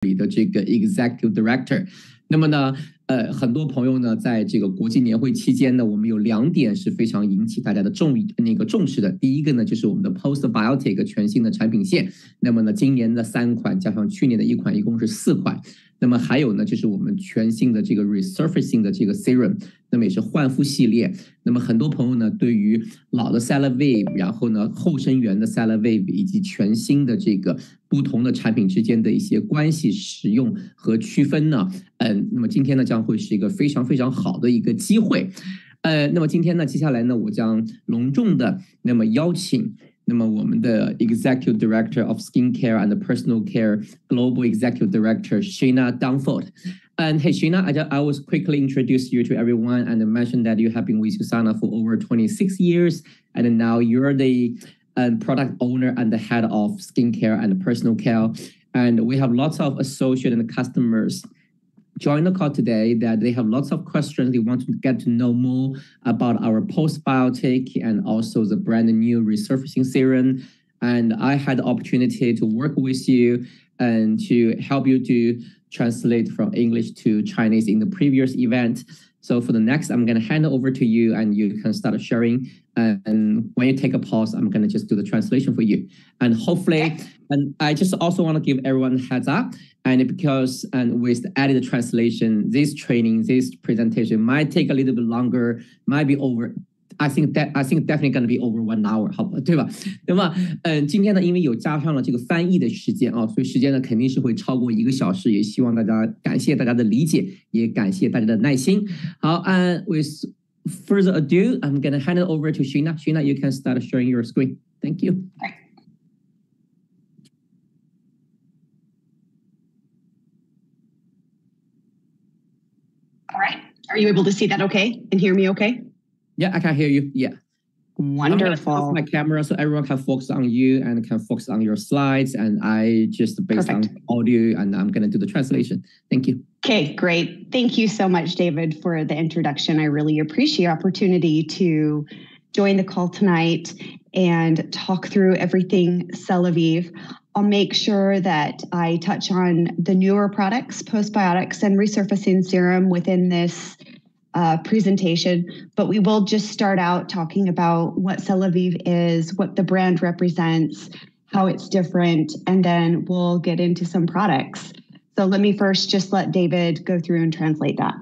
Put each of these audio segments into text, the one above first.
里的这个 Executive Director。那么呢，很多朋友呢，在这个国际年会期间呢，我们有2点是非常引起大家的重视的。第一个呢，就是我们的 Postbiotic 全新的产品线。那么呢，今年的3款加上去年的1款，一共是4款。那么还有呢，就是我们全新的这个 Resurfacing 的这个 Serum， 那么也是焕肤系列。那么很多朋友呢，对于老的 Celavive， 然后呢后生源的 Celavive 以及全新的这个不同的产品之间的一些关系、使用和区分呢，那么今天呢将会是一个非常非常好的一个机会。那么今天呢，接下来呢，我将隆重的那么邀请。那么我们的 Executive Director of Skincare and Personal Care Global Executive Director Shayna Dunford. And hey Shayna, I will quickly introduce you to everyone and mention that you have been with Usana for over 26 years, and now you're the product owner and the head of skincare and personal care. And we have lots of associates and customers join the call today that they have lots of questions. They want to get to know more about our postbiotic and also the brand new resurfacing serum. And I had the opportunity to work with you and to help you to translate from English to Chinese in the previous event. So for the next, I'm going to hand it over to you and you can start sharing. And when you take a pause, I'm going to just do the translation for you. And hopefully, and I just also want to give everyone a heads up. And because with the added translation, this training, this presentation might take a little bit longer, might be over. I think definitely going to be over 1 hour， 好吧，对吧？那么，今天呢，因为有加上了这个翻译的时间啊，所以时间呢肯定是会超过1个小时。也希望大家感谢大家的理解，也感谢大家的耐心。好， with further ado, I'm going to hand it over to Shayna. Shayna, you can start sharing your screen. Thank you. All right. Are you able to see that okay and hear me okay? Yeah, I can hear you. Yeah. Wonderful. I'm going to off my camera so everyone can focus on you and can focus on your slides. And I just based on audio and I'm going to do the translation. Thank you. Okay, great. Thank you so much, David, for the introduction. I really appreciate the opportunity to join the call tonight and talk through everything Celavive. I'll make sure that I touch on the newer products, postbiotics and resurfacing serum within this presentation, but we will just start out talking about what Celavive is, what the brand represents, how it's different, and then we'll get into some products. So let me first just let David go through and translate that.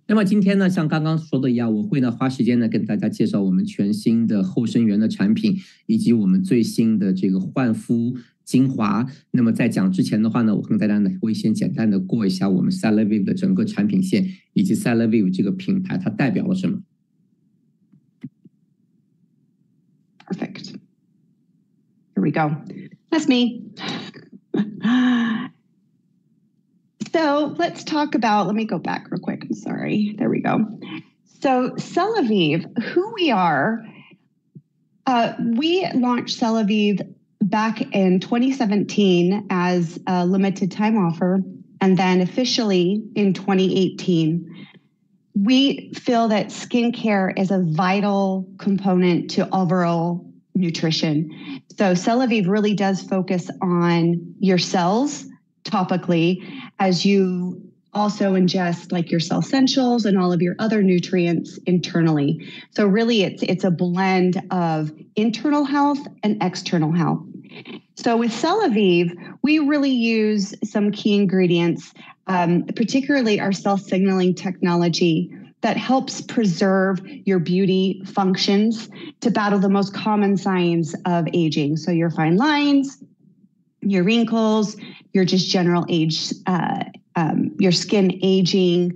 那么今天呢，像刚刚说的一样，我会呢花时间呢跟大家介绍我们全新的后生源的产品，以及我们最新的这个焕肤精华。那么在讲之前的话呢，我跟大家呢会先简单的过一下我们 Celavive 的整个产品线，以及 Celavive 这个品牌它代表了什么。Perfect. Here we go. That's me. So let's talk about, let me go back real quick. I'm sorry. There we go. So Celavive, who we are, we launched Celavive back in 2017 as a limited time offer, and then officially in 2018. We feel that skincare is a vital component to overall nutrition. So Celavive really does focus on your cells topically, as you also ingest like your cell essentials and all of your other nutrients internally. So really it's a blend of internal health and external health. So with Celavive, we really use some key ingredients, particularly our cell signaling technology that helps preserve your beauty functions to battle the most common signs of aging. So your fine lines, your wrinkles, your just general age, your skin aging,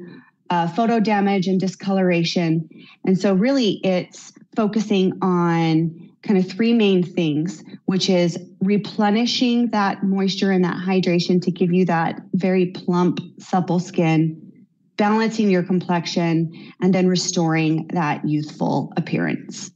photo damage and discoloration. And so really it's focusing on kind of 3 main things, which is replenishing that moisture and that hydration to give you that very plump, supple skin, balancing your complexion, and then restoring that youthful appearance.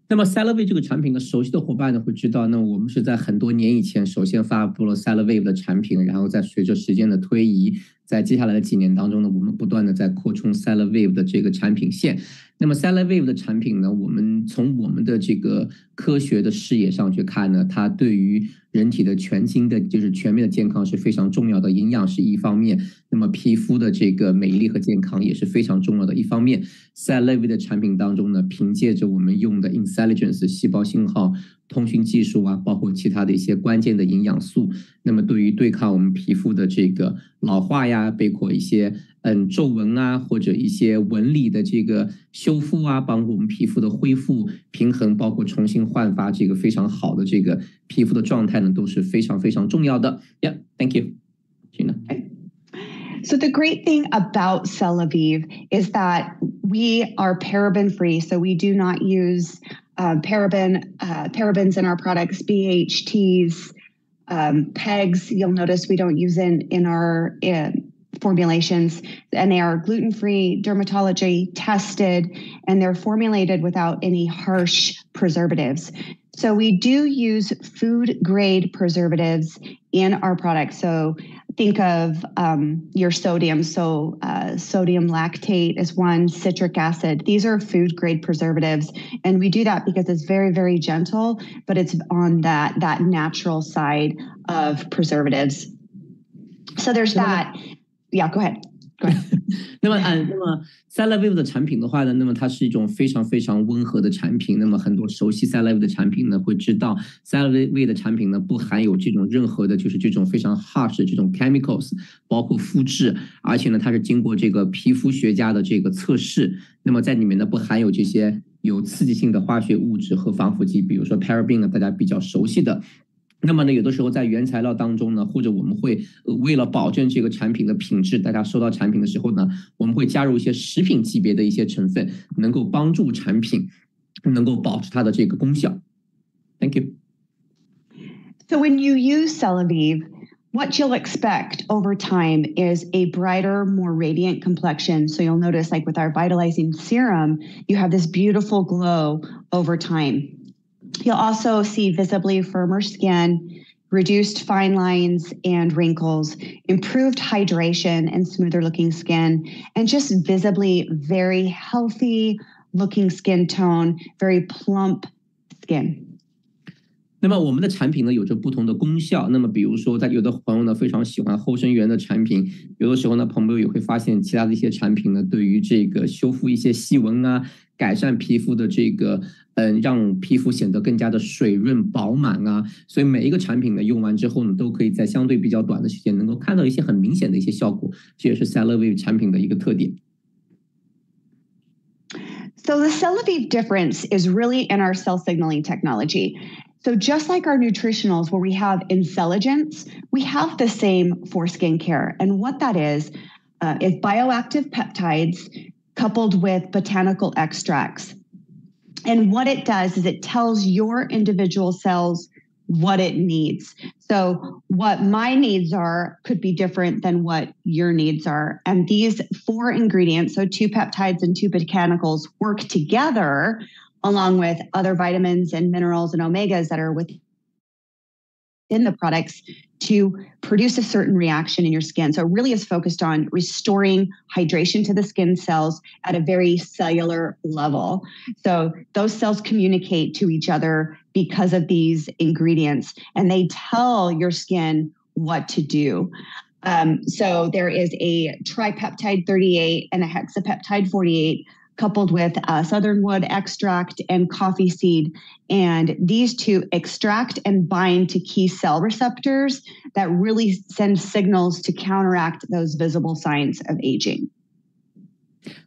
那么 Celavive 这个产品呢，熟悉的伙伴呢会知道，那我们是在很多年以前首先发布了 Celavive 的产品，然后在随着时间的推移，在接下来的几年当中呢，我们不断的在扩充 Celavive 的这个产品线。那么 Celavive 的产品呢，我们从我们的这个科学的视野上去看呢，它对于人体的全面的健康是非常重要的，营养是一方面，那么皮肤的这个美丽和健康也是非常重要的一方面。Celavive 的产品当中呢，凭借着我们用的 Intelligence 细胞信号通讯技术啊，包括其他的一些关键的营养素，那么对于对抗我们皮肤的这个老化呀，包括一些皱纹啊，或者一些纹理的这个修复啊，帮助我们皮肤的恢复平衡，包括重新焕发这个非常好的这个皮肤的状态呢，都是非常非常重要的。Yeah, thank you, Shayna. So the great thing about Celavive is that we are paraben free. So we do not use parabens in our products, BHTs, PEGs. You'll notice we don't use in our formulations, and they are gluten-free, dermatology tested, and they're formulated without any harsh preservatives. So we do use food-grade preservatives in our products. So think of your sodium. So sodium lactate is one, citric acid. These are food-grade preservatives, and we do that because it's very, very gentle, but it's on that natural side of preservatives. So there's that. Yeah, go ahead. 那么 Celavive 的产品的话呢，那么它是一种非常非常温和的产品。那么很多熟悉 Celavive 的产品呢，会知道 Celavive 的产品呢不含有这种任何的，就是这种非常 harsh 的这种 chemicals， 包括复制，而且呢，它是经过这个皮肤学家的这个测试。那么在里面呢，不含有这些有刺激性的化学物质和防腐剂，比如说 paraben 呢，大家比较熟悉的。那么呢，有的时候在原材料当中呢，或者我们会为了保证这个产品的品质，大家收到产品的时候呢，我们会加入一些食品级别的一些成分，能够帮助产品能够保持它的这个功效。Thank you. So when you use Celavive, what you'll expect over time is a brighter, more radiant complexion. So you'll notice, like with our vitalizing serum, you have this beautiful glow over time. You'll also see visibly firmer skin, reduced fine lines and wrinkles, improved hydration and smoother looking skin, and just visibly very healthy looking skin tone, very plump skin. 那么我们的产品呢有着不同的功效。那么比如说，在有的朋友呢非常喜欢后生元的产品，有的时候呢朋友也会发现其他的一些产品呢对于这个修复一些细纹啊，改善皮肤的这个让皮肤显得更加的水润饱满啊。所以每一个产品呢用完之后呢，都可以在相对比较短的时间能够看到一些很明显的一些效果，这也是 Celavive 产品的一个特点。So the Celavive difference is really in our cell signaling technology. So just like our nutritionals where we have intelligence, we have the same for skincare. And what that is bioactive peptides coupled with botanical extracts. And what it does is it tells your individual cells what it needs. So what my needs are could be different than what your needs are. And these 4 ingredients, so 2 peptides and 2 botanicals, work together along with other vitamins and minerals and omegas that are within the products to produce a certain reaction in your skin. So it really is focused on restoring hydration to the skin cells at a very cellular level. So those cells communicate to each other because of these ingredients, and they tell your skin what to do. So there is a tripeptide 38 and a hexapeptide 48 coupled with southernwood extract and coffee seed. And these 2 extract and bind to key cell receptors that really send signals to counteract those visible signs of aging.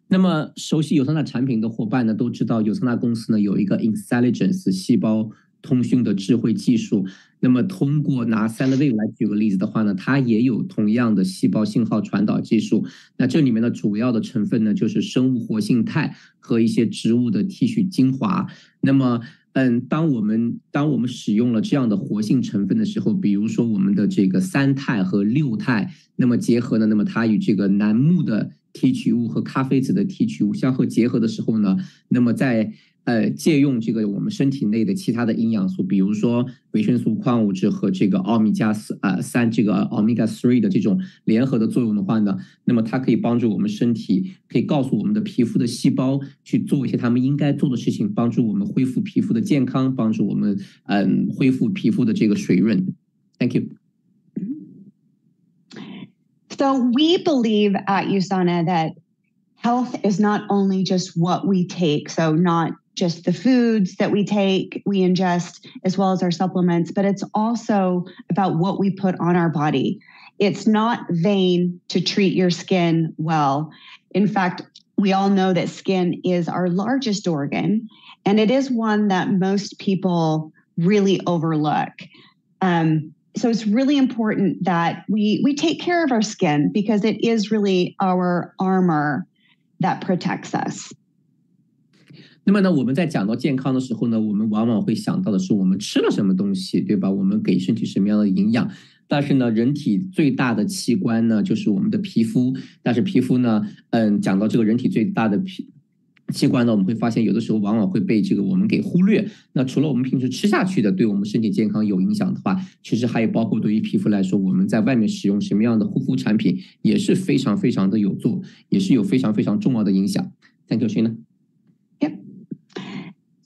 那么熟悉有桑塔产品的伙伴呢，都知道有桑塔公司呢有一个 Intelligence 细胞通讯的智慧技术。那么通过拿 Celavive 来举个例子的话呢，它也有同样的细胞信号传导技术。那这里面的主要的成分呢，就是生物活性肽和一些植物的提取精华。那么当我们使用了这样的活性成分的时候，比如说我们的这个3肽和6肽，那么结合呢，那么它与这个楠木的提取物和咖啡籽的提取物相互结合的时候呢，那么在借用这个我们身体内的其他的营养素，比如说维生素、矿物质和这个奥米加3这个 omega 3的这种联合的作用的话呢，那么它可以帮助我们身体，可以告诉我们的皮肤的细胞去做一些他们应该做的事情，帮助我们恢复皮肤的健康，帮助我们恢复皮肤的这个水润。Thank you. So we believe at USANA that health is not only just what we take, so not just the foods that we take, we ingest, as well as our supplements, but it's also about what we put on our body. It's not vain to treat your skin well. In fact, we all know that skin is our largest organ, and it is one that most people really overlook. So it's really important that we take care of our skin because it is really our armor that protects us. 那么呢，我们在讲到健康的时候呢，我们往往会想到的是我们吃了什么东西，对吧？我们给身体什么样的营养？但是呢，人体最大的器官呢，就是我们的皮肤。但是皮肤呢，讲到这个人体最大的器官呢，我们会发现有的时候往往会被这个我们给忽略。那除了我们平时吃下去的对我们身体健康有影响的话，其实还有包括对于皮肤来说，我们在外面使用什么样的护肤产品也是非常非常的有作，也是有非常非常重要的影响。Thank you, Shayna. Yep.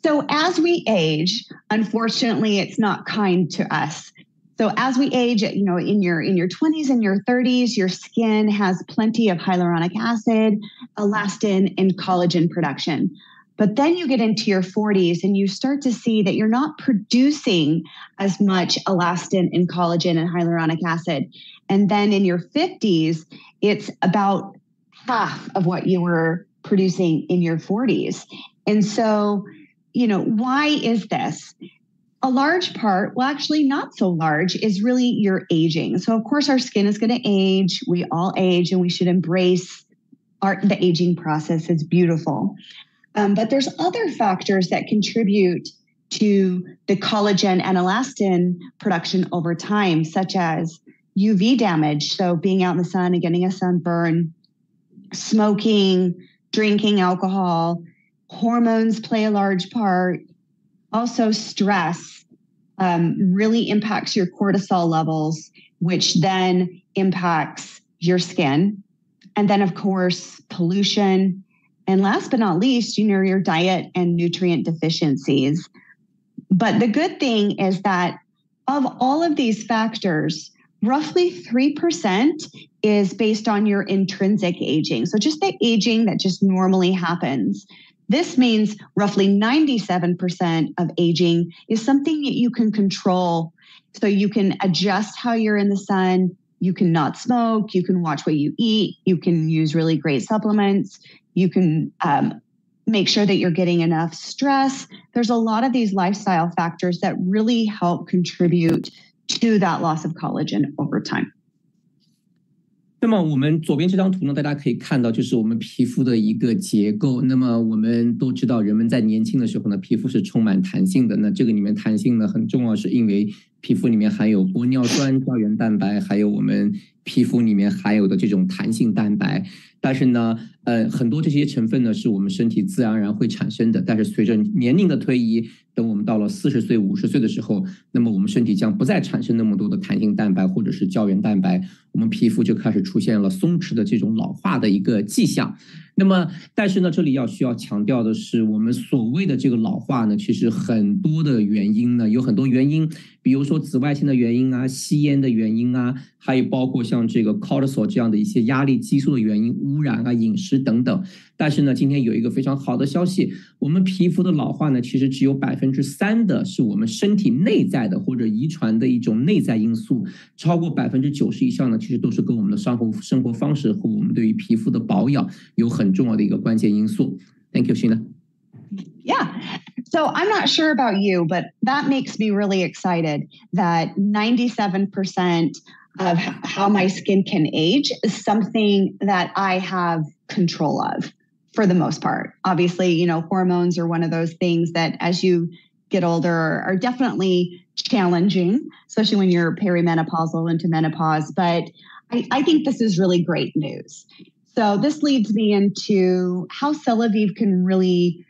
So as we age, unfortunately, it's not kind to us. So as we age, in your 20s and your 30s, your skin has plenty of hyaluronic acid, elastin, and collagen production. But then you get into your 40s and you start to see that you're not producing as much elastin and collagen and hyaluronic acid. And then in your 50s, it's about half of what you were producing in your 40s. And so, why is this? A large part, well, actually not so large, is really your aging. So of course our skin is going to age. We all age and we should embrace the aging process. It's beautiful. But there's other factors that contribute to the collagen and elastin production over time, such as UV damage. So being out in the sun and getting a sunburn, smoking, drinking alcohol, hormones play a large part. Also, stress really impacts your cortisol levels, which then impacts your skin. And then, of course, pollution. And last but not least, your diet and nutrient deficiencies. But the good thing is that of all of these factors, roughly 3% is based on your intrinsic aging. So just the aging that just normally happens. This means roughly 97% of aging is something that you can control. So you can adjust how you're in the sun. You can not smoke. You can watch what you eat. You can use really great supplements. You can make sure that you're getting enough stress. There's a lot of these lifestyle factors that really help contribute to that loss of collagen over time. 那么我们左边这张图呢，大家可以看到就是我们皮肤的一个结构。那么我们都知道，人们在年轻的时候呢，皮肤是充满弹性的。那这个里面弹性呢很重要，是因为皮肤里面含有玻尿酸、胶原蛋白，还有我们皮肤里面含有的这种弹性蛋白。但是呢，很多这些成分呢是我们身体自然而然会产生的。但是随着年龄的推移，等我们到了40岁、50岁的时候，那么我们身体将不再产生那么多的弹性蛋白或者是胶原蛋白，我们皮肤就开始出现了松弛的这种老化的一个迹象。那么，但是呢，这里需要强调的是，我们所谓的这个老化呢，其实很多的原因呢，有很多原因，比如说紫外线的原因啊、吸烟的原因啊，还有包括像这个 cortisol 这样的一些压力激素的原因、污染啊、饮食等等。但是呢，今天有一个非常好的消息，我们皮肤的老化呢，其实只有3%的是我们身体内在的或者遗传的一种内在因素，超过90%以上呢，其实都是跟我们的生活方式和我们对于皮肤的保养有很重要的一个关键因素。Thank you, Shayna. Yeah. So I'm not sure about you, but that makes me really excited that 97% of how my skin can age is something that I have control of for the most part. Obviously, hormones are one of those things that as you get older are definitely challenging, especially when you're perimenopausal into menopause. But I think this is really great news. So this leads me into how Celavive can really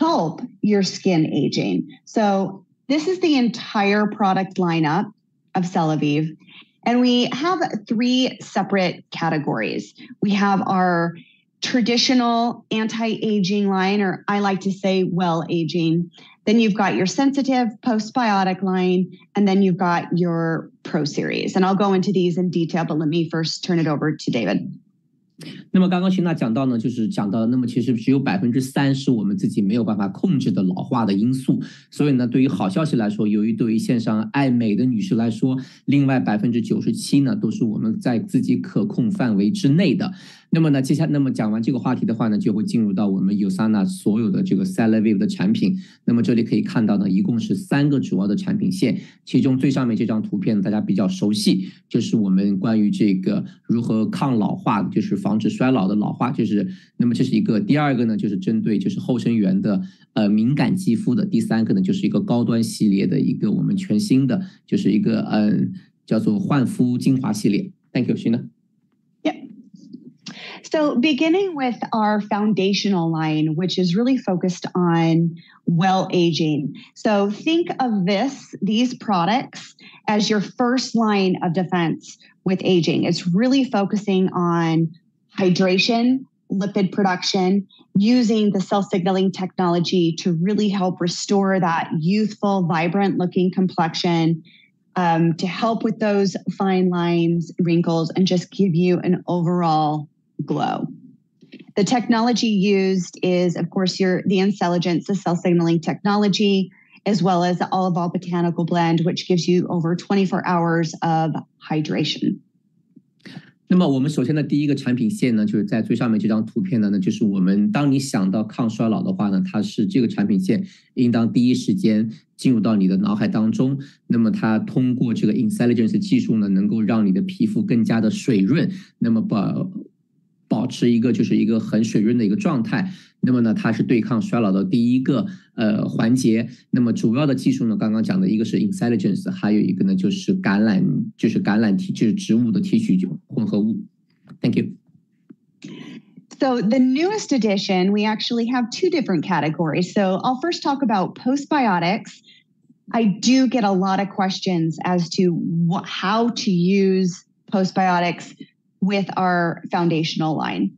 help your skin aging. So this is the entire product lineup of Celavive. And we have 3 separate categories. We have our traditional anti-aging line, or I like to say well-aging. Then you've got your sensitive postbiotic line, and then you've got your Pro Series. And I'll go into these in detail, but let me first turn it over to David. 那么刚刚Shayna讲到呢，就是讲到，那么其实只有3%是我们自己没有办法控制的老化的因素。所以呢，对于好消息来说，由于对于线上爱美的女士来说，另外97%呢都是我们在自己可控范围之内的。那么呢，那么讲完这个话题的话呢，就会进入到我们 USANA 所有的这个 Celavive 的产品。那么这里可以看到呢，一共是3个主要的产品线，其中最上面这张图片大家比较熟悉，就是我们关于这个如何抗老化，就是防止衰老的老化，就是那么这是一个。第二个呢，就是针对就是后生源的敏感肌肤的。第3个呢，就是一个高端系列的一个我们全新的，就是一个叫做焕肤精华系列。Thank you, Shayna. So beginning with our foundational line, which is really focused on well-aging. So think of these products as your first line of defense with aging. It's really focusing on hydration, lipid production, using the cell signaling technology to really help restore that youthful, vibrant looking complexion, to help with those fine lines, wrinkles, and just give you an overall glow. The technology used is, of course, the Intelligence, the cell signaling technology, as well as the olive oil botanical blend, which gives you over 24 hours of hydration. 那么我们首先的第一个产品线呢，就是在最上面这张图片呢，就是我们当你想到抗衰老的话呢，它是这个产品线应当第一时间进入到你的脑海当中。那么它通过这个 Intelligence 技术呢，能够让你的皮肤更加的水润，那么保持一个很水润的一个状态。那么呢，它是对抗衰老的第一个环节。那么主要的技术呢，刚刚讲的一个是 Intelligence， 还有一个呢就是橄榄体就是植物的提取混合物。Thank you. So the newest edition, we actually have 2 different categories. So I'll first talk about postbiotics. I do get a lot of questions as to how to use postbiotics with our foundational line.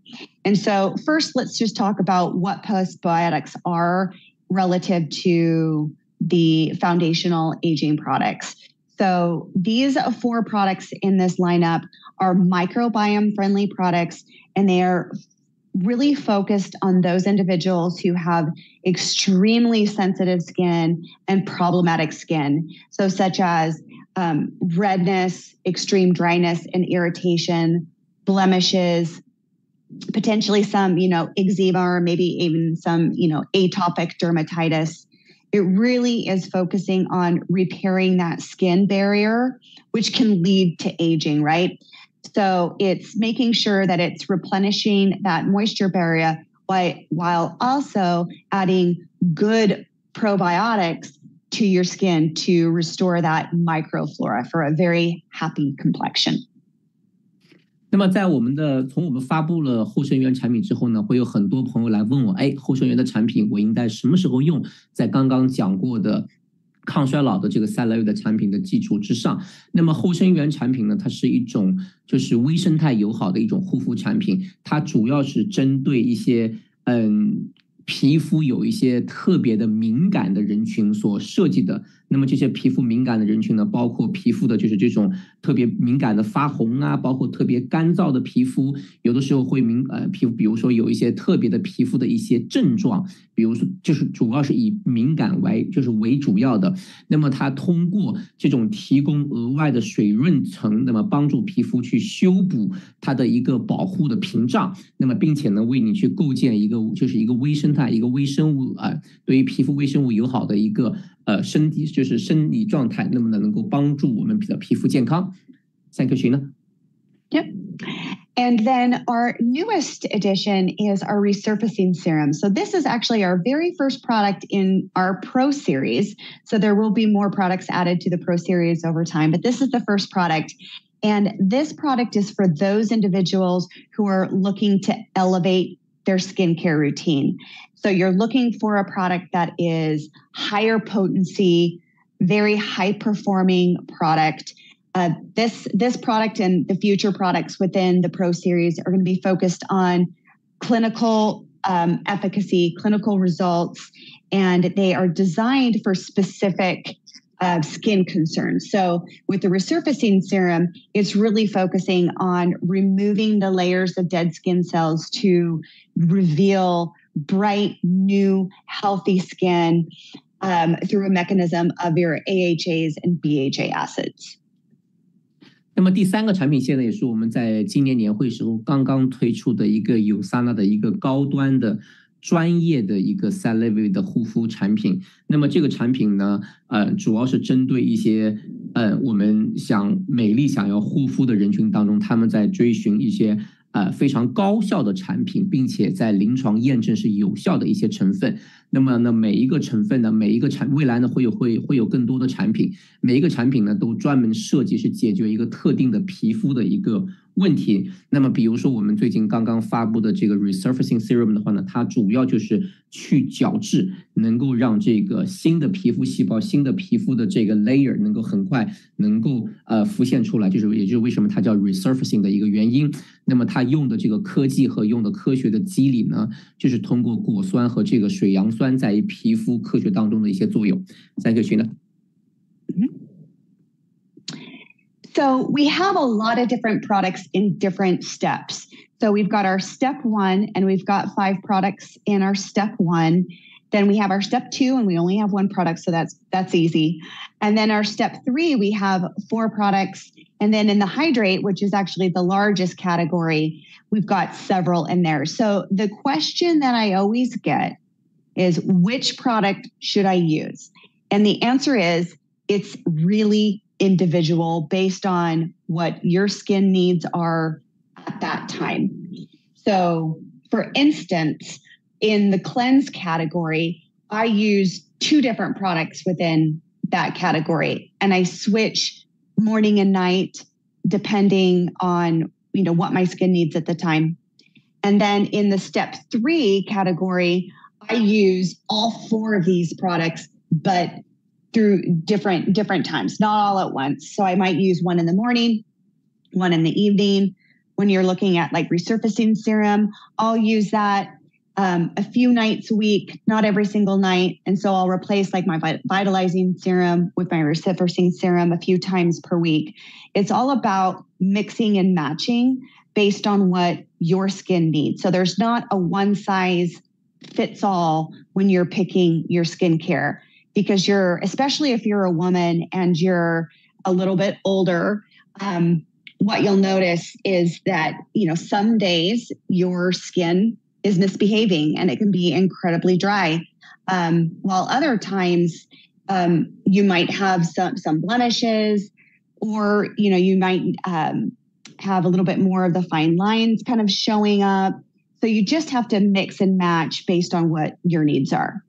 And so first, let's just talk about what postbiotics are relative to the foundational aging products. So these 4 products in this lineup are microbiome-friendly products, and they are really focused on those individuals who have extremely sensitive skin and problematic skin. So such as redness, extreme dryness and irritation, blemishes, potentially some, eczema, or maybe even some, atopic dermatitis. It really is focusing on repairing that skin barrier, which can lead to aging, right? So it's making sure that it's replenishing that moisture barrier while also adding good probiotics to your skin to restore that microflora for a very happy complexion. 那么在从我们发布了后生源产品之后呢，会有很多朋友来问我，后生源的产品我应该什么时候用？在刚刚讲过的抗衰老的这个Celavive的产品的基础之上，那么后生源产品呢，它是一种就是微生态友好的一种护肤产品，它主要是针对一些皮肤有一些特别的敏感的人群所设计的。那么这些皮肤敏感的人群呢，包括皮肤的就是这种特别敏感的发红啊，包括特别干燥的皮肤，有的时候会皮肤，比如说有一些特别的皮肤的一些症状，比如说就是主要是以敏感为主要的。那么它通过这种提供额外的水润层，那么帮助皮肤去修补它的一个保护的屏障，那么并且呢为你去构建一个微生态、一个微生物对于皮肤微生物友好的一个生理状态，那么呢能够帮助我们的皮肤健康。Thank you, Shayna. Yep. And then our newest addition is our resurfacing serum. So this is actually our very first product in our Pro Series. So there will be more products added to the Pro Series over time, but this is the first product. And this product is for those individuals who are looking to elevate their skincare routine. So you're looking for a product that is higher potency, very high performing product. This product and the future products within the Pro Series are going to be focused on clinical efficacy, clinical results, and they are designed for specific skin concerns. So with the resurfacing serum, it's really focusing on removing the layers of dead skin cells to reveal bright, new, healthy skin through a mechanism of your AHAs and BHA acids. 那么第三个产品线呢，也是我们在今年年会时候刚刚推出的一个USANA的一个高端的专业的一个 Celavive 的护肤产品。那么这个产品呢，主要是针对一些我们美丽想要护肤的人群当中，他们在追寻一些非常高效的产品，并且在临床验证是有效的一些成分。那么呢，每一个成分呢，每一个未来呢会有更多的产品，每一个产品呢都专门设计是解决一个特定的皮肤的一个问题。那么比如说我们最近刚刚发布的这个 resurfacing serum 的话呢，它主要就是去角质，能够让这个新的皮肤细胞、新的皮肤的这个 layer 能够很快能够浮现出来，也就是为什么它叫 resurfacing 的一个原因。那么它用的这个科技和用的科学的机理呢，就是通过果酸和这个水杨酸在皮肤科学当中的一些作用。Thank you, Shayna. So we have a lot of different products in different steps. So we've got our step 1, and we've got 5 products in our step 1. Then we have our step 2, and we only have 1 product, so that's easy. And then our step 3, we have 4 products. And then in the hydrate, which is actually the largest category, we've got several in there. So the question that I always get is, which product should I use? And the answer is, it's really individual based on what your skin needs are at that time. So for instance, in the cleanse category, I use 2 different products within that category, and I switch morning and night depending on what my skin needs at the time. And then in the step 3 category, I use all 4 of these products, but through different times, not all at once. So I might use one in the morning, one in the evening. When you're looking at like resurfacing serum, I'll use that a few nights a week, not every single night. And so I'll replace like my vitalizing serum with my resurfacing serum a few times per week. It's all about mixing and matching based on what your skin needs. So there's not a one size fits all when you're picking your skincare, because especially if you're a woman and you're a little bit older, what you'll notice is that, some days your skin is misbehaving and it can be incredibly dry. While other times you might have some blemishes, or, you might have a little bit more of the fine lines kind of showing up. So you just have to mix and match based on what your needs are.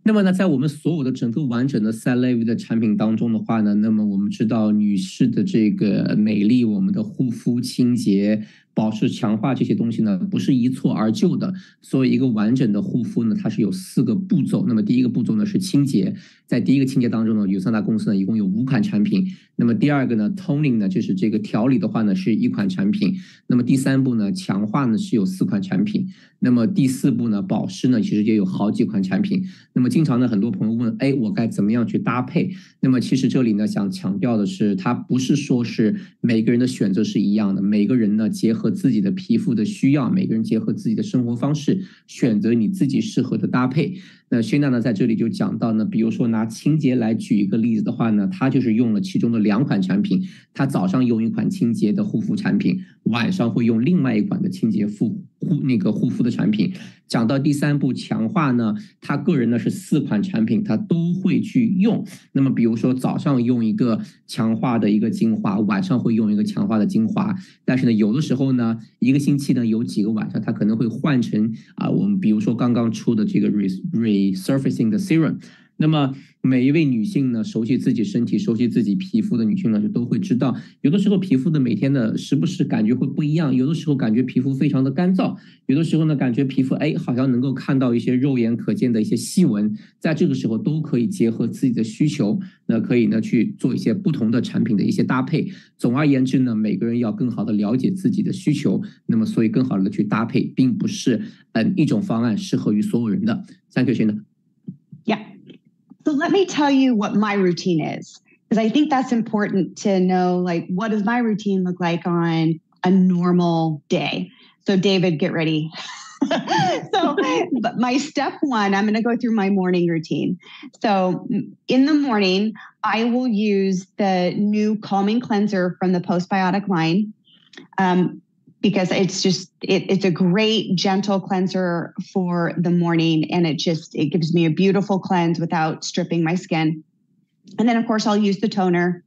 那么呢，在我们所有的整个完整的 Celavive 的产品当中的话呢，那么我们知道女士的这个美丽，我们的护肤、清洁、保湿、强化这些东西呢，不是一蹴而就的。所以一个完整的护肤呢，它是有4个步骤。那么第一个步骤呢是清洁，在第一个清洁当中呢，有3大公司呢一共有5款产品。那么第二个呢 ，toning 呢就是这个调理的话呢是1款产品。那么第3步呢，强化呢是有4款产品。那么第4步呢，保湿呢其实也有好几款产品。那么经常呢，很多朋友问，我该怎么样去搭配？那么其实这里呢，想强调的是，它不是说是每个人的选择是一样的，每个人呢结合自己的皮肤的需要，每个人结合自己的生活方式，选择你自己适合的搭配。那Shayna呢在这里就讲到呢，比如说拿清洁来举一个例子的话呢，他就是用了其中的2款产品，他早上用1款清洁的护肤产品，晚上会用另外1款的清洁护肤的产品。讲到第3步强化呢，他个人呢是4款产品他都会去用。那么比如说早上用一个强化的一个精华，晚上会用一个强化的精华。但是呢，有的时候呢，一个星期呢有几个晚上，他可能会换成我们比如说刚刚出的这个 resurfacing 的 serum。那么每一位女性呢，熟悉自己身体、熟悉自己皮肤的女性呢，就都会知道，有的时候皮肤的每天的时不时感觉会不一样，有的时候感觉皮肤非常的干燥，有的时候呢感觉皮肤好像能够看到一些肉眼可见的一些细纹，在这个时候都可以结合自己的需求，那可以呢去做一些不同的产品的一些搭配。总而言之呢，每个人要更好的了解自己的需求，那么所以更好的去搭配，并不是一种方案适合于所有人的。Thank you, Shayna. Yeah. So let me tell you what my routine is, because I think that's important to know, like, what does my routine look like on a normal day? So David, get ready. So my step one, I'm going to go through my morning routine. So in the morning, I will use the new calming cleanser from the postbiotic line. Because it's a great gentle cleanser for the morning, and it gives me a beautiful cleanse without stripping my skin. And then of course I'll use the toner,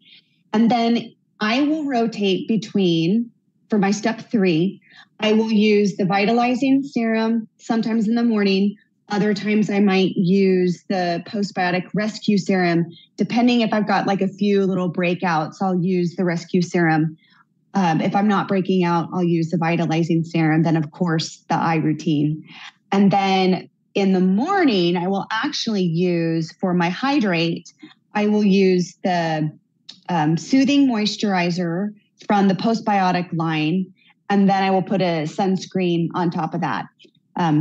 and then I will rotate between, for my step 3, I will use the vitalizing serum sometimes in the morning. Other times I might use the postbiotic rescue serum. Depending if I've got like a few little breakouts, I'll use the rescue serum. If I'm not breaking out, I'll use the vitalizing serum. Then, of course, the eye routine. And then in the morning, I will actually use, for my hydrate, I will use the soothing moisturizer from the postbiotic line. And then I will put a sunscreen on top of that.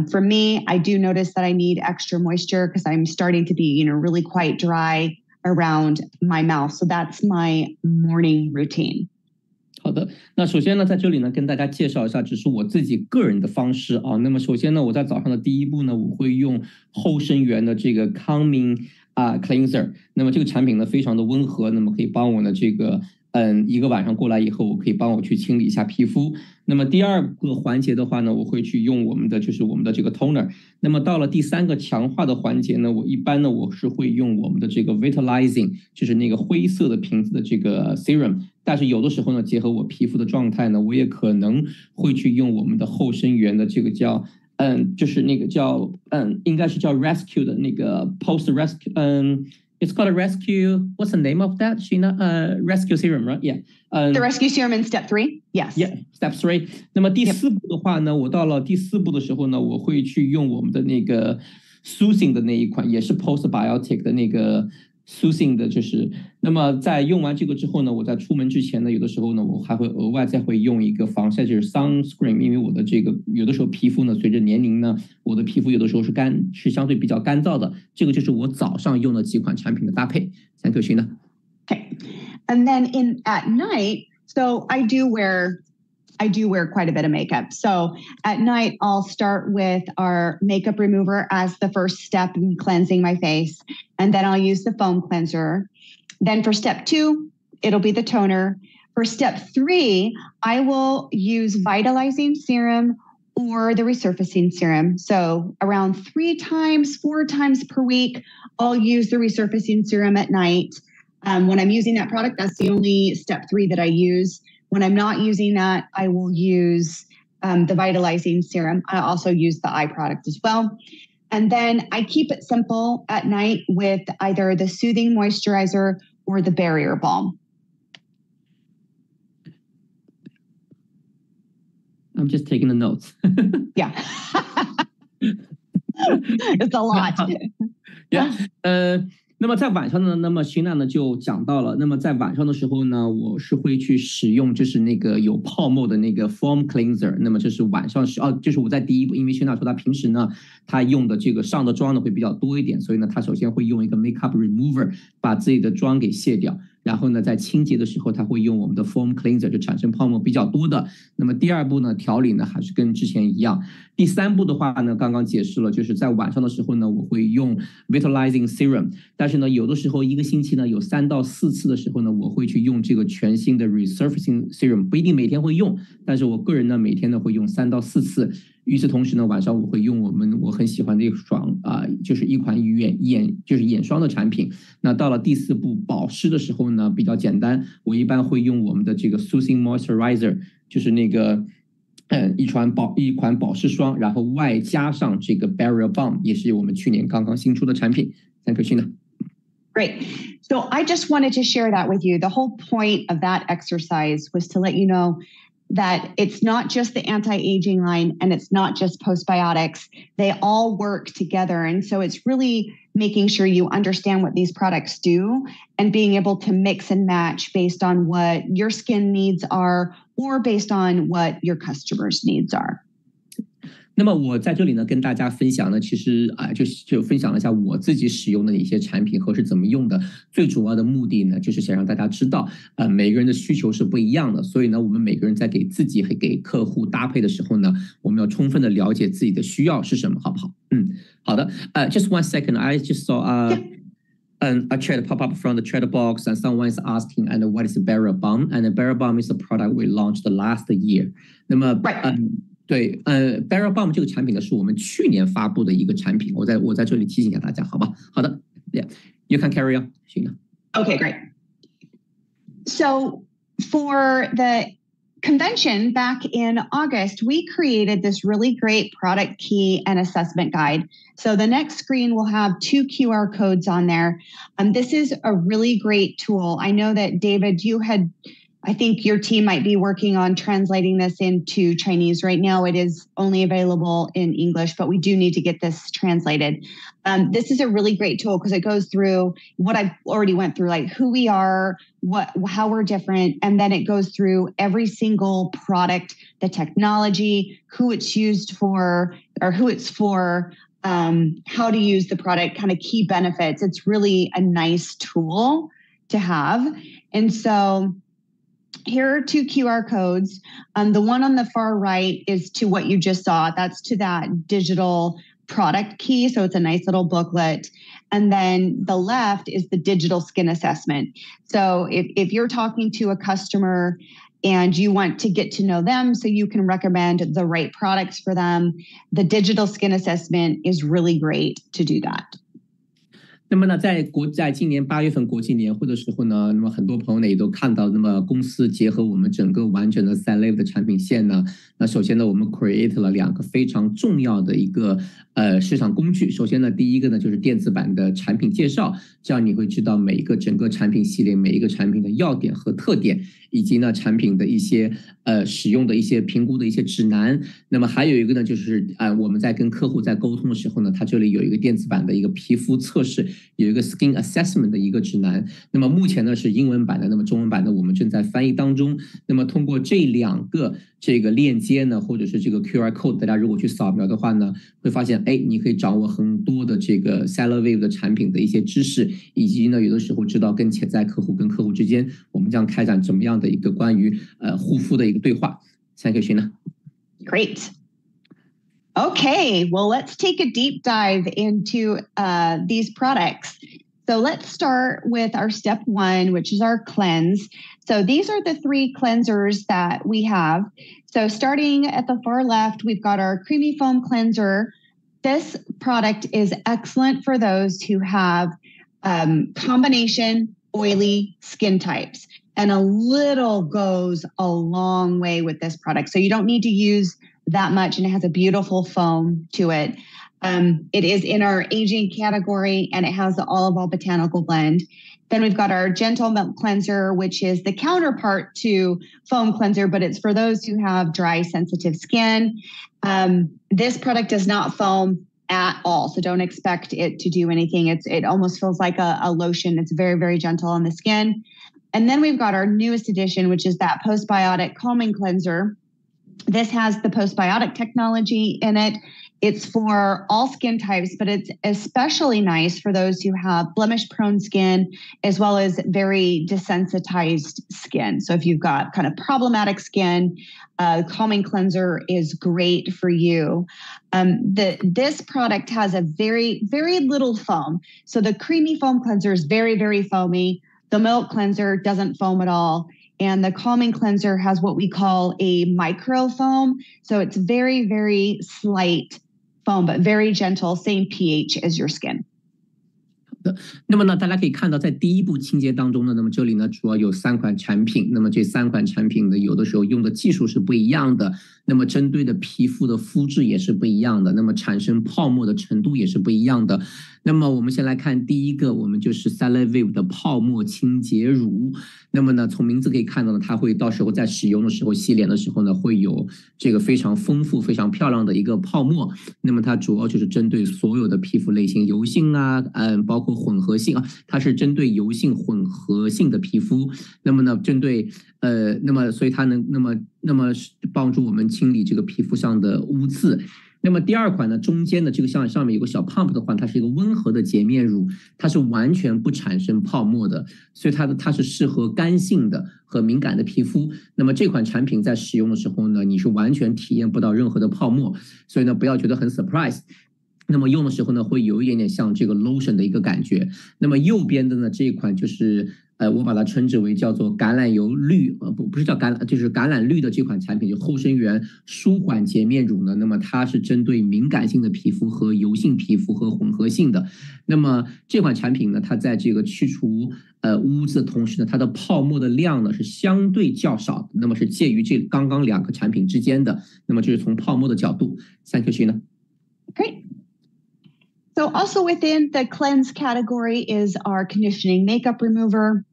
For me, I do notice that I need extra moisture because I'm starting to be, really quite dry around my mouth. So that's my morning routine. 好的，那首先呢，在这里呢，跟大家介绍一下，只是我自己个人的方式啊。那么首先呢，我在早上的第一步呢，我会用后生源的这个 Calming Cleanser。那么这个产品呢，非常的温和，那么可以帮我呢这个一个晚上过来以后，可以帮我去清理一下皮肤。那么第二个环节的话呢，我会去用我们的这个 toner。那么到了第三个强化的环节呢，我一般呢我是会用我们的这个 vitalizing， 就是那个灰色的瓶子的这个 serum。但是有的时候呢，结合我皮肤的状态呢，我也可能会去用我们的后生源的这个叫就是那个叫应该是叫 rescue 的那个 post rescue It's called a rescue. What's the name of that, Shayna? Rescue serum, right? Yeah. The rescue serum in step 3? Yes. Yeah, step 3. 那么第4步的话呢，我到了第4步的时候呢，我会去用我们的那个 soothing 的那一款，也是 postbiotic 的那个 soothing 的，就是那么在用完这个之后呢，我在出门之前呢，有的时候呢，我还会额外再会用一个防晒，就是 sunscreen， 因为我的这个有的时候皮肤呢，随着年龄呢，我的皮肤有的时候是相对比较干燥的，这个就是我早上用的几款产品的搭配。Thank you, Shayna. Okay, and then at night, so I do wear quite a bit of makeup. So at night, I'll start with our makeup remover as the first step in cleansing my face. And then I'll use the foam cleanser. Then for step 2, it'll be the toner. For step 3, I will use vitalizing serum or the resurfacing serum. So around 4 times per week, I'll use the resurfacing serum at night. When I'm using that product, that's the only step 3 that I use. When I'm not using that, I will use the vitalizing serum. I also use the eye product as well. And then I keep it simple at night with either the soothing moisturizer or the barrier balm. I'm just taking the notes. Yeah. It's a lot. Yeah. 那么在晚上呢，那么Shayna呢就讲到了，那么在晚上的时候呢，我是会去使用就是那个有泡沫的那个 foam cleanser。那么这是晚上就是我在第一步，因为Shayna说她平时呢，她用的这个上的妆呢会比较多一点，所以呢，她首先会用一个 makeup remover 把自己的妆给卸掉。然后呢，在清洁的时候，它会用我们的 foam cleanser， 就产生泡沫比较多的。那么第二步呢，调理呢还是跟之前一样。第3步的话呢，刚刚解释了，就是在晚上的时候呢，我会用 vitalizing serum。但是呢，有的时候一个星期呢有3到4次的时候呢，我会去用这个全新的 resurfacing serum， 不一定每天会用，但是我个人呢每天呢会用3到4次。与此同时呢，晚上我会用我很喜欢的一款就是一款眼霜的产品。那到了第4步保湿的时候呢，比较简单，我一般会用我们的这个 soothing moisturizer， 就是那个一款保湿霜，然后外加上这个 barrier balm， 也是我们去年刚刚新出的产品。Thank you, Shayna. Great. So I just wanted to share that with you. The whole point of that exercise was to let you know that it's not just the anti-aging line and it's not just postbiotics. They all work together. And so it's really making sure you understand what these products do and being able to mix and match based on what your skin needs are or based on what your customers' needs are. 那么我在这里呢，跟大家分享呢，其实就分享了一下我自己使用的一些产品和是怎么用的。最主要的目的呢，就是想让大家知道，每个人的需求是不一样的，所以呢，我们每个人在给自己和给客户搭配的时候呢，我们要充分的了解自己的需要是什么，好不好？好的。Just 1 second, I just saw a chat pop up from the chat box, and someone is asking, and what is Barrier Balm? And the Barrier Balm is a product we launched last year. 那么对，Barrier Balm 这个产品呢，是我们去年发布的一个产品，我在这里提醒一下大家，好吧？好的 ，Yeah, you can carry on, Shayna. Okay, great. So for the convention back in August, we created this really great product key and assessment guide. So the next screen will have 2 QR codes on there. This is a really great tool. I know that David, I think your team might be working on translating this into Chinese. Right now, it is only available in English, but we do need to get this translated. This is a really great tool because it goes through what I've already went through, like who we are, how we're different, and then it goes through every single product, the technology, who it's used for, or who it's for, how to use the product, kind of key benefits. It's really a nice tool to have. And so here are 2 QR codes. The one on the far right is to what you just saw. That's to that digital product key. So it's a nice little booklet. And then the left is the digital skin assessment. So if you're talking to a customer and you want to get to know them so you can recommend the right products for them, the digital skin assessment is really great to do that. 那么呢，在今年8月份国际年会的时候呢，那么很多朋友呢也都看到，那么公司结合我们整个完整的 Celavive 的产品线呢，那首先呢，我们 create 了2个非常重要的一个市场工具。首先呢，第一个呢就是电子版的产品介绍，这样你会知道每一个整个产品系列每一个产品的要点和特点，以及呢产品的一些使用的一些评估的一些指南。那么还有一个呢就是我们在跟客户在沟通的时候呢，它这里有一个电子版的一个皮肤测试，有一个 skin assessment 的一个指南。那么目前呢是英文版的，那么中文版呢我们正在翻译当中。那么通过这2个这个链接呢，或者是这个 QR code， 大家如果去扫描的话呢，会发现你可以掌握很多的这个 Celavive 的产品的一些知识，以及呢有的时候知道跟潜在客户跟客户之间我们将开展怎么样的一个关于护肤的一个对话。Thank you, Shayna. Great. Okay, well, let's take a deep dive into these products. So let's start with our step 1, which is our cleanse. So these are the 3 cleansers that we have. So starting at the far left, we've got our creamy foam cleanser. This product is excellent for those who have combination oily skin types. And a little goes a long way with this product. So you don't need to use that much, and it has a beautiful foam to it. It is in our aging category, and it has the olive oil botanical blend. Then we've got our gentle milk cleanser, which is the counterpart to foam cleanser, but it's for those who have dry, sensitive skin. This product does not foam at all, so don't expect it to do anything. It almost feels like a lotion. It's very, very gentle on the skin. And then we've got our newest addition, which is that postbiotic calming cleanser. This has the postbiotic technology in it. It's for all skin types, but it's especially nice for those who have blemish-prone skin as well as very desensitized skin. So if you've got kind of problematic skin, calming cleanser is great for you. This product has a very, very little foam. So the creamy foam cleanser is very, very foamy. The milk cleanser doesn't foam at all. And the calming cleanser has what we call a micro foam. So it's very, very slight foam, but very gentle, same pH as your skin. 那么呢，大家可以看到，在第一步清洁当中呢，那么这里呢主要有3款产品。那么这3款产品呢，有的时候用的技术是不一样的，那么针对的皮肤的肤质也是不一样的，那么产生泡沫的程度也是不一样的。那么我们先来看第一个，我们就是 Celavive 的泡沫清洁乳。那么呢，从名字可以看到呢，它会到时候在使用的时候、洗脸的时候呢，会有这个非常丰富、非常漂亮的一个泡沫。那么它主要就是针对所有的皮肤类型，油性啊，包括混合性啊，它是针对油性、混合性的皮肤。那么呢，针对那么所以它能那么帮助我们清理这个皮肤上的污渍。那么第二款呢，中间的这个像上面有个小 pump 的话，它是一个温和的洁面乳，它是完全不产生泡沫的，所以它是适合干性的和敏感的皮肤。那么这款产品在使用的时候呢，你是完全体验不到任何的泡沫，所以呢不要觉得很 surprise。那么用的时候呢，会有一点点像这个 lotion 的一个感觉。那么右边的呢这一款就是我把它称之为叫做橄榄油绿，不是叫就是橄榄绿的这款产品，就后生源舒缓洁面乳呢。那么它是针对敏感性的皮肤和油性皮肤和混合性的。那么这款产品呢，它在这个去除污渍的同时呢，它的泡沫的量呢是相对较少，那么是介于这刚刚两个产品之间的。那么就是从泡沫的角度。Thank you, Shayna. Great. So also within the cleanse category is our conditioning makeup remover.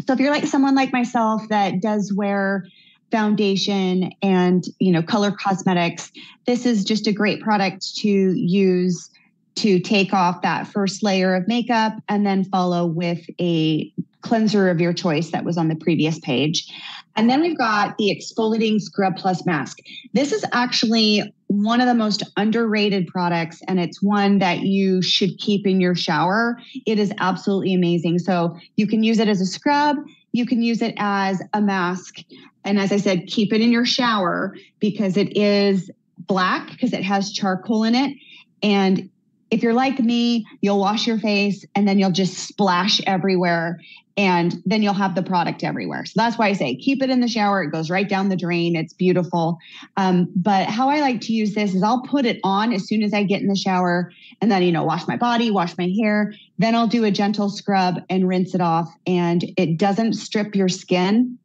So if you're like someone like myself that does wear foundation and, color cosmetics, this is just a great product to use to take off that first layer of makeup and then follow with a cleanser of your choice that was on the previous page. And then we've got the exfoliating scrub plus mask. This is actually one of the most underrated products, and it's one that you should keep in your shower. It is absolutely amazing. So you can use it as a scrub, you can use it as a mask. And as I said, keep it in your shower because it is black because it has charcoal in it. And if you're like me, you'll wash your face and then you'll just splash everywhere. And then you'll have the product everywhere. So that's why I say keep it in the shower. It goes right down the drain. It's beautiful. But how I like to use this is I'll put it on as soon as I get in the shower and then, wash my body, wash my hair. Then I'll do a gentle scrub and rinse it off. And it doesn't strip your skin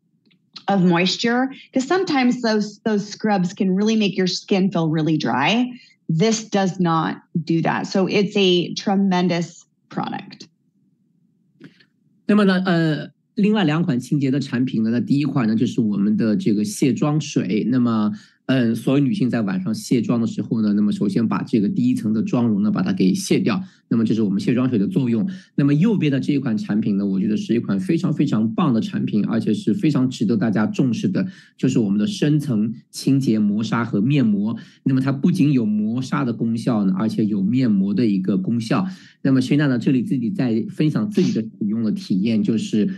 of moisture because sometimes those scrubs can really make your skin feel really dry. This does not do that. So it's a tremendous product. 那么呢，另外两款清洁的产品呢，那第一款呢就是我们的这个卸妆水。那么，所有女性在晚上卸妆的时候呢，那么首先把这个第一层的妆容呢把它给卸掉。那么这是我们卸妆水的作用。那么右边的这一款产品呢，我觉得是一款非常非常棒的产品，而且是非常值得大家重视的，就是我们的深层清洁磨砂和面膜。那么它不仅有磨砂的功效呢，而且有面膜的一个功效。那么Shayna呢，这里自己在分享自己的使用的体验，就是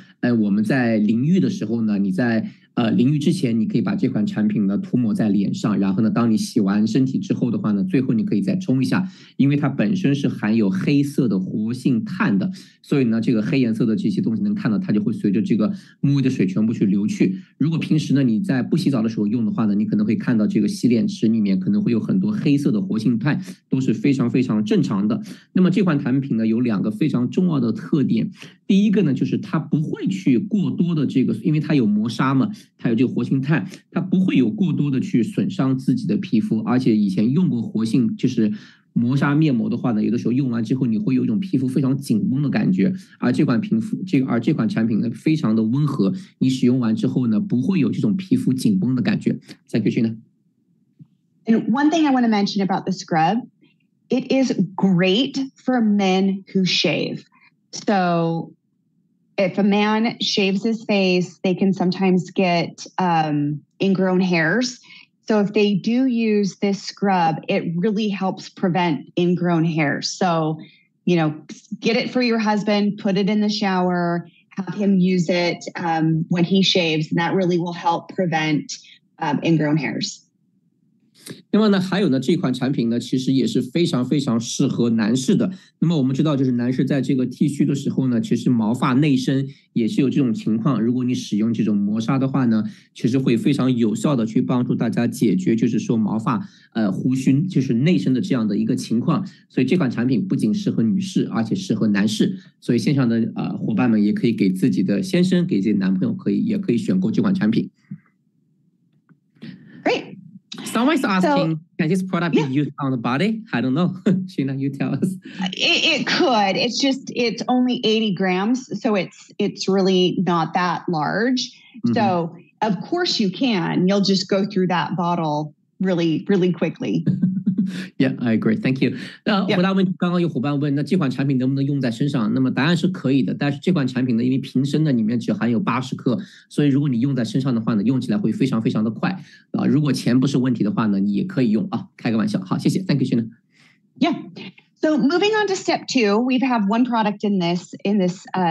我们在淋浴的时候呢，你在淋浴之前，你可以把这款产品呢涂抹在脸上，然后呢，当你洗完身体之后的话呢，最后你可以再冲一下，因为它本身是含有黑色的活性炭的，所以呢，这个黑颜色的这些东西能看到，它就会随着这个沐浴的水全部去流去。如果平时呢你在不洗澡的时候用的话呢，你可能会看到这个洗脸池里面可能会有很多黑色的活性炭，都是非常非常正常的。那么这款产品呢有两个非常重要的特点，第一个呢就是它不会去过多的这个，因为它有磨砂嘛。它有这个活性炭，它不会有过多的去损伤自己的皮肤，而且以前用过活性就是磨砂面膜的话呢，有的时候用完之后你会有一种皮肤非常紧绷的感觉，而这款产品呢非常的温和，你使用完之后呢不会有这种皮肤紧绷的感觉。Thank you, Shayna. And one thing I want to mention about the scrub, it is great for men who shave. So if a man shaves his face, they can sometimes get ingrown hairs. So if they do use this scrub, it really helps prevent ingrown hairs. So, get it for your husband, put it in the shower, have him use it when he shaves, and that really will help prevent ingrown hairs. 那么呢，还有呢，这款产品呢，其实也是非常非常适合男士的。那么我们知道，就是男士在这个剃须的时候呢，其实毛发内生也是有这种情况。如果你使用这种磨砂的话呢，其实会非常有效的去帮助大家解决，就是说毛发胡须就是内生的这样的一个情况。所以这款产品不仅适合女士，而且适合男士。所以线上的伙伴们也可以给自己的先生、给自己的男朋友也可以选购这款产品。Great. Someone's asking, Can this product be used on the body? I don't know. Shayna, you tell us. It could. It's only 80 grams, so it's really not that large. Mm-hmm. So of course you can. You'll just go through that bottle really, really quickly. Yeah, I agree. Thank you. 回答问题，刚刚有伙伴问，那这款产品能不能用在身上？那么答案是可以的，但是这款产品呢，因为瓶身呢里面只含有80克，所以如果你用在身上的话呢，用起来会非常非常的快啊。如果钱不是问题的话呢，你也可以用啊，开个玩笑。好，谢谢 ，Thank you, Shayna. Yeah. So moving on to step 2, we have one product in this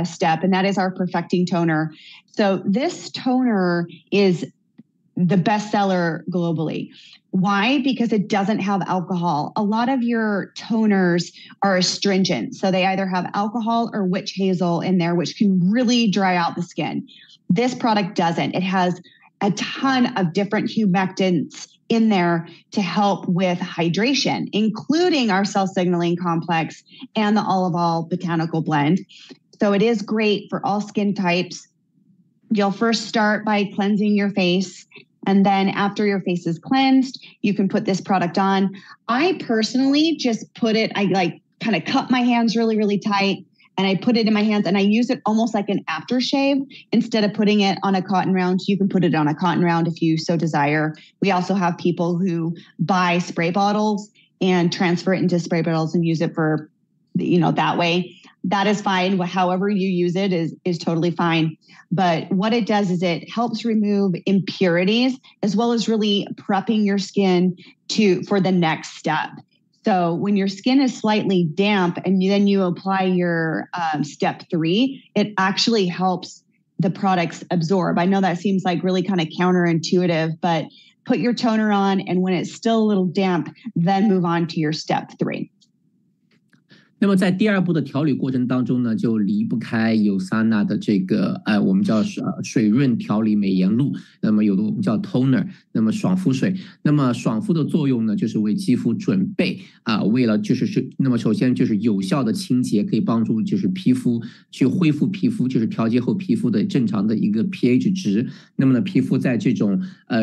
step, and that is our perfecting toner. So this toner is the bestseller globally. Why? Because it doesn't have alcohol. A lot of your toners are astringent. So they either have alcohol or witch hazel in there, which can really dry out the skin. This product doesn't. It has a ton of different humectants in there to help with hydration, including our cell signaling complex and the olive oil botanical blend. So it is great for all skin types. You'll first start by cleansing your face. And then after your face is cleansed, you can put this product on. I personally just put it, I kind of cup my hands really, really tight. And I put it in my hands and I use it almost like an aftershave. Instead of putting it on a cotton round, you can put it on a cotton round if you so desire. We also have people who buy spray bottles and transfer it into spray bottles and use it for, that way. That is fine. However you use it is totally fine. But what it does is it helps remove impurities as well as really prepping your skin for the next step. So when your skin is slightly damp and then you apply your step 3, it actually helps the products absorb. I know that seems like really kind of counterintuitive, but put your toner on, and when it's still a little damp, then move on to your step 3. 那么在第2步的调理过程当中呢，就离不开Usana的这个我们叫水润调理美颜露，那么有的我们叫 toner， 那么爽肤水。那么爽肤的作用呢，就是为肌肤准备为了那么首先就是有效的清洁，可以帮助就是皮肤去恢复皮肤，就是调节后皮肤的正常的一个 pH 值。那么呢，皮肤在这种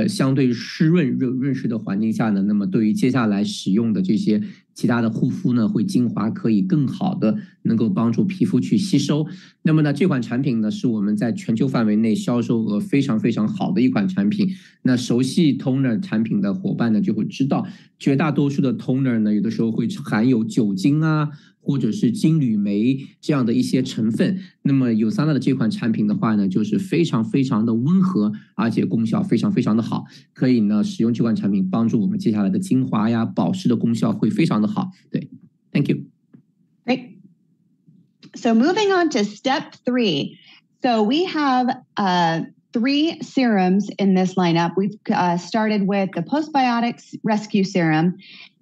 相对湿润湿的环境下呢，那么对于接下来使用的这些其他的护肤呢，会精华可以更好的能够帮助皮肤去吸收。那么呢，这款产品呢是我们在全球范围内销售额非常非常好的一款产品。那熟悉 toner 产品的伙伴呢就会知道，绝大多数的 toner 呢有的时候会含有酒精或者是金缕梅这样的一些成分。那么Usana的这款产品的话呢，就是非常非常的温和，而且功效非常非常的好，可以呢使用这款产品帮助我们接下来的精华保湿的功效会非常的好。对 ，Thank you. Great. So moving on to step 3. So we have 3 serums in this lineup. We've started with the Postbiotics Rescue Serum.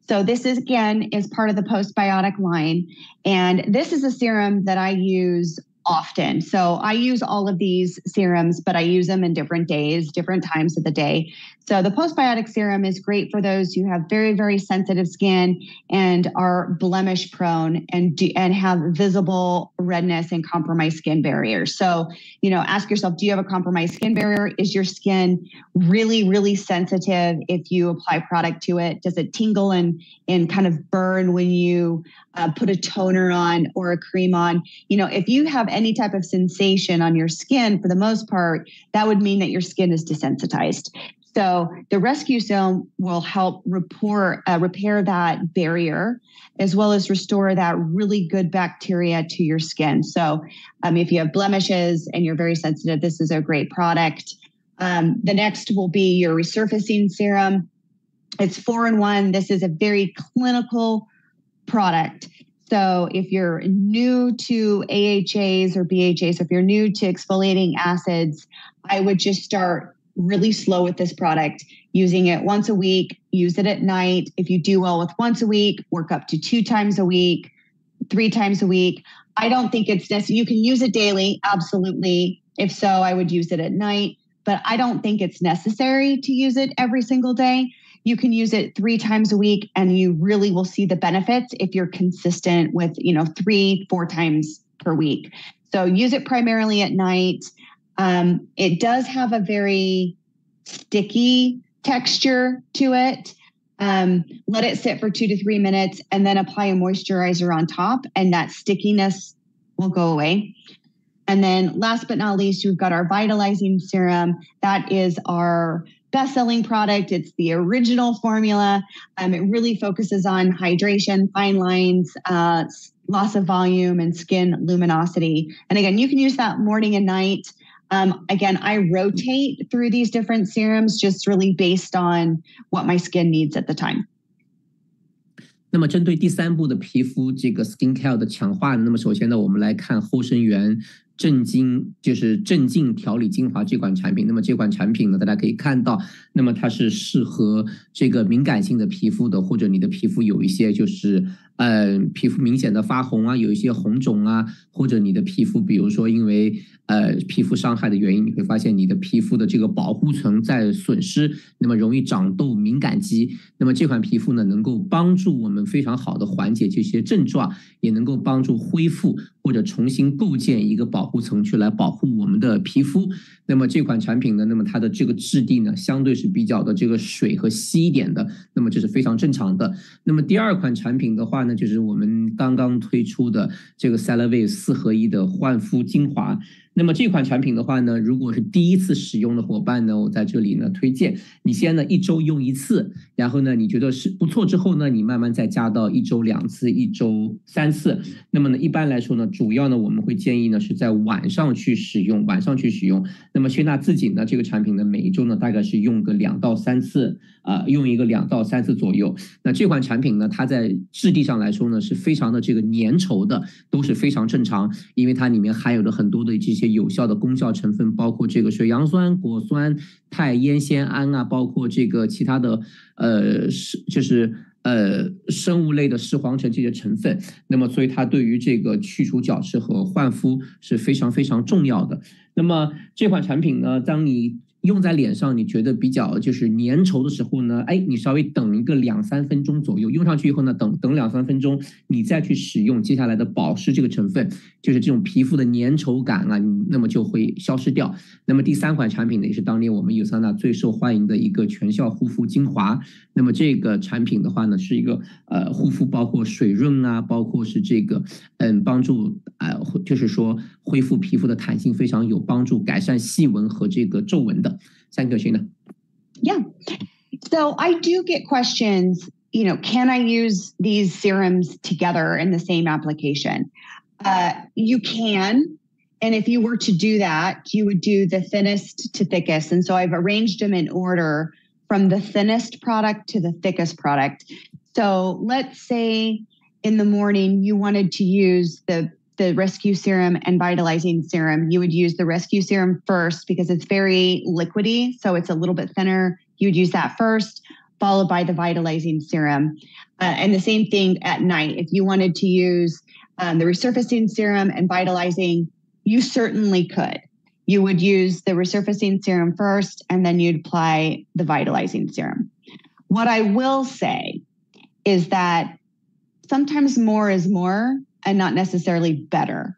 So this is part of the postbiotic line. And this is a serum that I use often. So I use all of these serums, but I use them in different days, different times of the day. So the postbiotic serum is great for those who have very, very sensitive skin and are blemish prone and have visible redness and compromised skin barriers. So, ask yourself, do you have a compromised skin barrier? Is your skin really, really sensitive if you apply product to it? Does it tingle and kind of burn when you put a toner on or a cream on? If you have any type of sensation on your skin, for the most part, that would mean that your skin is desensitized. So the rescue serum will help repair that barrier, as well as restore that really good bacteria to your skin. So if you have blemishes and you're very sensitive, this is a great product. The next will be your resurfacing serum. It's 4-in-1. This is a very clinical product. So if you're new to AHAs or BHAs, if you're new to exfoliating acids, I would just start really slow with this product, using it once a week, use it at night. If you do well with once a week, work up to 2 times a week, 3 times a week. I don't think it's necessary. You can use it daily, absolutely. If so, I would use it at night, but I don't think it's necessary to use it every single day. You can use it 3 times a week, and you really will see the benefits if you're consistent with, 3-4 times per week. So use it primarily at night. It does have a very sticky texture to it. let it sit for 2 to 3 minutes, and then apply a moisturizer on top, and that stickiness will go away. And then last but not least, we've got our vitalizing serum. That is our best-selling product. It's the original formula. It really focuses on hydration, fine lines, loss of volume, and skin luminosity. And again, you can use that morning and night. Again, I rotate through these different serums just really based on what my skin needs at the time. 那么针对第3步的皮肤这个 skincare 的强化，那么首先呢，我们来看后生元镇静调理精华这款产品。那么这款产品呢，大家可以看到，那么它是适合这个敏感性的皮肤的，或者你的皮肤有一些皮肤明显的发红啊，有一些红肿啊，或者你的皮肤比如说因为皮肤伤害的原因，你会发现你的皮肤的这个保护层在损失，那么容易长痘、敏感肌。那么这款皮肤呢，能够帮助我们非常好的缓解这些症状，也能够帮助恢复或者重新构建一个保护层去来保护我们的皮肤。那么这款产品呢，那么它的这个质地呢，相对是比较的这个水和稀一点的，那么这是非常正常的。那么第2款产品的话呢，就是我们刚刚推出的这个 Celavive 4合1的焕肤精华。那么这款产品的话呢，如果是第一次使用的伙伴呢，我在这里呢推荐你先呢1周用1次，然后呢你觉得是不错之后呢，你慢慢再加到1周2次、1周3次。那么呢一般来说呢，主要呢我们会建议呢是在晚上去使用。那么Shayna自己呢这个产品呢每1周呢大概是用个2到3次，用一个2到3次左右。那这款产品呢，它在质地上来说呢是非常的这个粘稠的，都是非常正常，因为它里面含有的很多的这些有效的功效成分，包括这个水杨酸、果酸、肽烟酰胺啊，包括这个其他的生物类的视黄醇这些成分。那么所以它对于这个去除角质和焕肤是非常非常重要的。那么这款产品呢，当你用在脸上你觉得比较就是粘稠的时候呢，你稍微等一个2-3分钟左右，用上去以后呢，等2-3分钟，你再去使用接下来的保湿这个成分，就是这种皮肤的粘稠感啊，那么就会消失掉。那么第3款产品呢，也是当年我们USANA最受欢迎的一个全效护肤精华。那么这个产品的话呢，是一个护肤包括水润啊，包括是这个帮助就是说恢复皮肤的弹性非常有帮助，改善细纹和这个皱纹的。Thank you, Shayna. Yeah. So I do get questions, can I use these serums together in the same application? You can. And if you were to do that, you would do the thinnest to thickest. And so I've arranged them in order from the thinnest product to the thickest product. So let's say in the morning you wanted to use the rescue serum and vitalizing serum. You would use the rescue serum first because it's very liquidy, so it's a little bit thinner. You would use that first, followed by the vitalizing serum. And the same thing at night. If you wanted to use the resurfacing serum and vitalizing, you certainly could. You would use the resurfacing serum first, and then you'd apply the vitalizing serum. What I will say is that sometimes more is more and not necessarily better.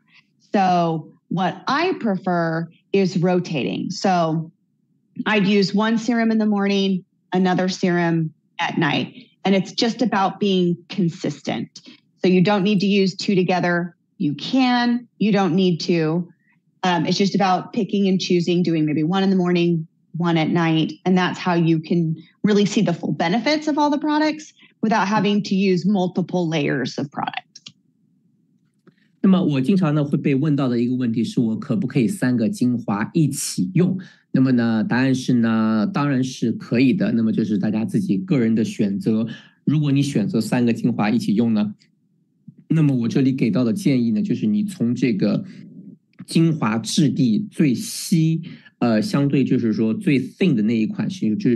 So what I prefer is rotating. So I'd use one serum in the morning, another serum at night. And it's just about being consistent. So you don't need to use 2 together. You can, you don't need to. It's just about picking and choosing, doing maybe 1 in the morning, 1 at night. And that's how you can really see the full benefits of all the products without having to use multiple layers of products. 那么我经常呢会被问到的一个问题是，我可不可以3个精华一起用？那么呢，答案是呢，当然是可以的。那么就是大家自己个人的选择。如果你选择3个精华一起用呢，那么我这里给到的建议呢，就是你从这个精华质地最稀，相对就是说最 thin 的那一款，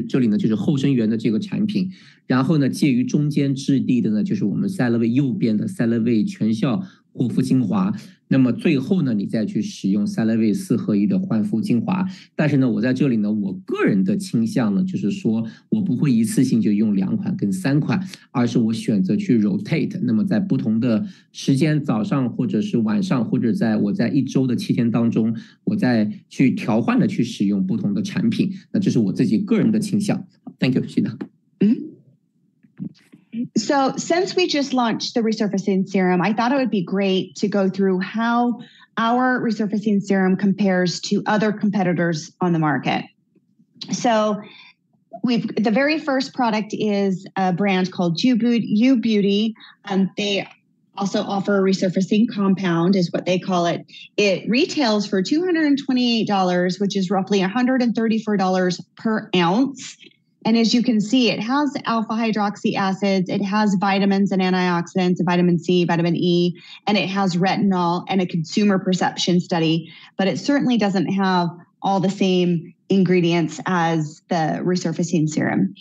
这里呢就是后生元的这个产品，然后呢介于中间质地的呢就是我们 Celavive 右边的 Celavive 全效护肤精华，那么最后呢你再去使用 Celavive 4合1的焕肤精华。但是呢我在这里呢我个人的倾向呢就是说我不会一次性就用2款跟3款，而是我选择去 rotate， 那么在不同的时间，早上或者是晚上，或者我在1周的7天当中，我再去调换的去使用不同的产品，那这是我自己个人的倾向。 Thank you, Shayna. So since we just launched the resurfacing serum, I thought it would be great to go through how our resurfacing serum compares to other competitors on the market. So the very first product is a brand called U Beauty. They also offer a resurfacing compound, is what they call it. It retails for $228, which is roughly $134 per ounce. And as you can see, it has alpha hydroxy acids, it has vitamins and antioxidants, vitamin C, vitamin E, and it has retinol and a consumer perception study, but it certainly doesn't have all the same ingredients as the resurfacing serum.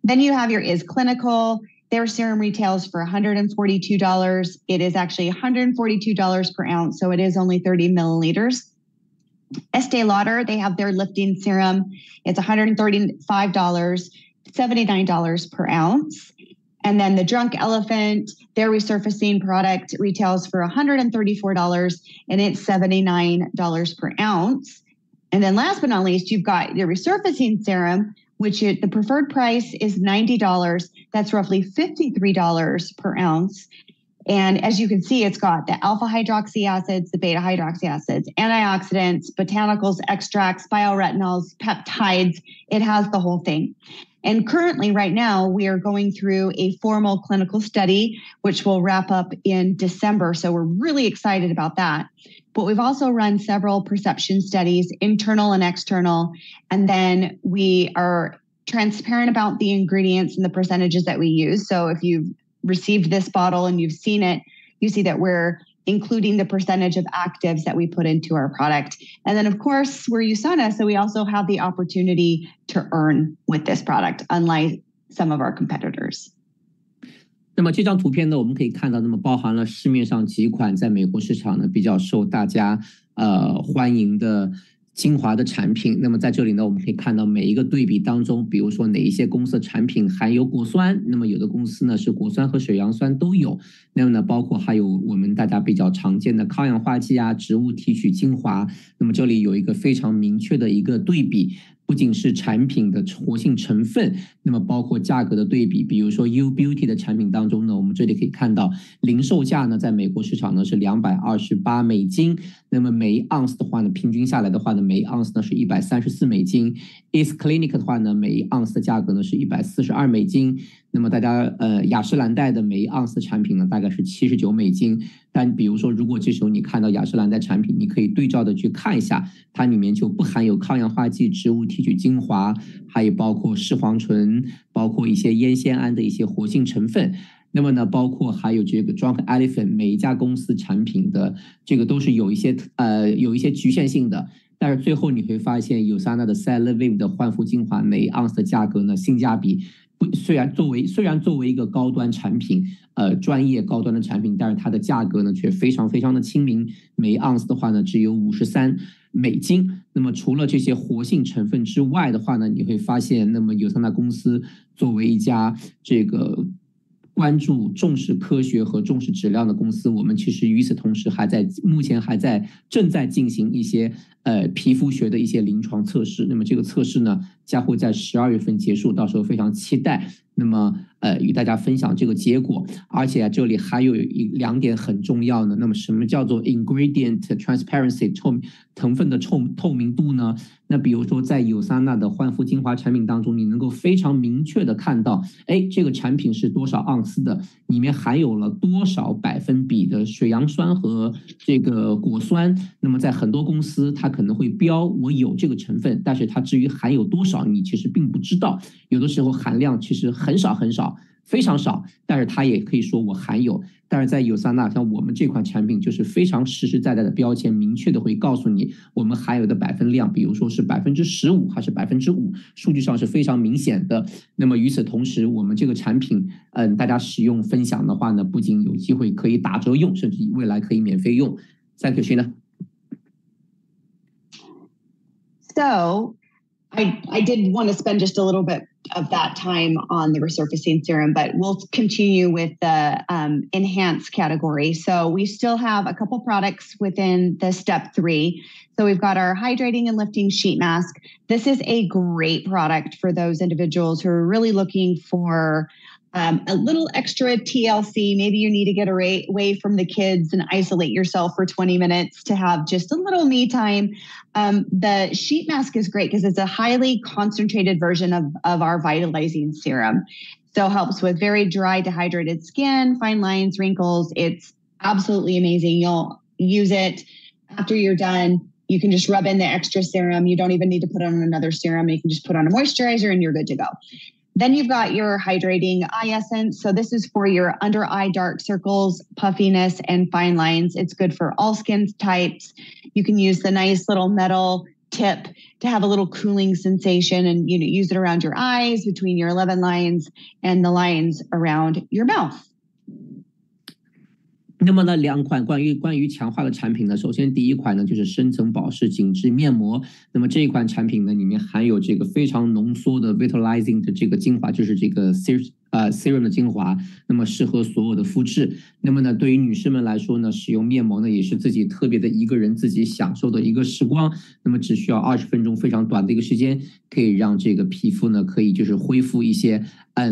Then you have your Is Clinical. Their serum retails for $142. It is actually $142 per ounce, so it is only 30 milliliters. Estee Lauder, they have their lifting serum. It's $135, $79 per ounce. And then the Drunk Elephant, their resurfacing product retails for $134 and it's $79 per ounce. And then last but not least, you've got your resurfacing serum, which the preferred price is $90. That's roughly $53 per ounce. And as you can see, it's got the alpha hydroxy acids, the beta hydroxy acids, antioxidants, botanicals, extracts, bioretinols, peptides. It has the whole thing. And currently, right now, we are going through a formal clinical study, which will wrap up in December. So we're really excited about that. But we've also run several perception studies, internal and external. And then we are transparent about the ingredients and the percentages that we use. So if you've received this bottle and you've seen it, you see that we're including the percentage of actives that we put into our product. And then, of course, we're USANA, so we also have the opportunity to earn with this product, unlike some of our competitors. 那么这张图片呢，我们可以看到，那么包含了市面上几款在美国市场呢比较受大家欢迎的精华的产品。那么在这里呢，我们可以看到每一个对比当中，比如说哪一些公司的产品含有果酸，那么有的公司呢是果酸和水杨酸都有。那么呢，包括还有我们大家比较常见的抗氧化剂啊、植物提取精华。那么这里有一个非常明确的一个对比。不仅是产品的活性成分，那么包括价格的对比，比如说 U Beauty 的产品当中呢，我们这里可以看到零售价呢，在美国市场呢是$228美金，那么每一盎司的话呢，平均下来的话呢，每一盎司呢是$134美金。Is Clinic 的话呢，每一盎司的价格呢是$142美金。那么大家雅诗兰黛的每一盎司产品呢，大概是79美金。但比如说，如果这时候你看到雅诗兰黛产品，你可以对照的去看一下，它里面就不含有抗氧化剂、植物提取精华，还有包括视黄醇，包括一些烟酰胺的一些活性成分。那么呢，包括还有这个 Drunk Elephant， 每一家公司产品的这个都是有一些局限性的。但是最后你会发现，USANA的 Celavive 的焕肤精华每一盎司的价格呢，性价比虽然作为一个高端产品，专业高端的产品，但是它的价格呢却非常非常的亲民，每一盎司的话呢只有53美金。那么除了这些活性成分之外的话呢，你会发现，那么USANA公司作为一家这个关注重视科学和重视质量的公司，我们其实与此同时目前正在进行一些皮肤学的一些临床测试。那么这个测试呢将会在12月份结束，到时候非常期待。那么与大家分享这个结果。而且这里还有2点很重要的。那么什么叫做 ingredient transparency 成分的透明度呢？那比如说在USANA的焕肤精华产品当中，你能够非常明确的看到，这个产品是多少盎司的，里面含有了多少%的水杨酸和这个果酸。那么在很多公司它可能会标我有这个成分，但是它至于含有多少你其实并不知道，有的时候含量其实很少很少，非常少，但是它也可以说我含有。但是在USANA，像我们这款产品就是非常实实在在的标签，明确的会告诉你我们含有的百分量，比如说是15%还是5%，数据上是非常明显的。那么与此同时，我们这个产品大家使用分享的话呢，不仅有机会可以打折用，甚至未来可以免费用。Thank you, Shayna. So I did want to spend just a little bit of that time on the resurfacing serum, but we'll continue with the enhanced category. So we still have a couple products within the step 3. So we've got our hydrating and lifting sheet mask. This is a great product for those individuals who are really looking for a little extra TLC. Maybe you need to get away from the kids and isolate yourself for 20 minutes to have just a little me time. The sheet mask is great because it's a highly concentrated version of our vitalizing serum. So it helps with very dry, dehydrated skin, fine lines, wrinkles. It's absolutely amazing. You'll use it after you're done. You can just rub in the extra serum. You don't even need to put on another serum. You can just put on a moisturizer and you're good to go. Then you've got your hydrating eye essence. So this is for your under eye dark circles, puffiness, and fine lines. It's good for all skin types. You can use the nice little metal tip to have a little cooling sensation and use it around your eyes, between your 11 lines and the lines around your mouth. 那么呢，两款关于强化的产品呢，首先第一款呢就是深层保湿紧致面膜。那么这一款产品呢，里面含有这个非常浓缩的 vitalizing 的这个精华，就是这个 serum 的精华，那么适合所有的肤质。那么呢，对于女士们来说呢，使用面膜呢也是自己特别的一个人自己享受的一个时光。那么只需要20分钟，非常短的一个时间，可以让这个皮肤呢可以就是恢复一些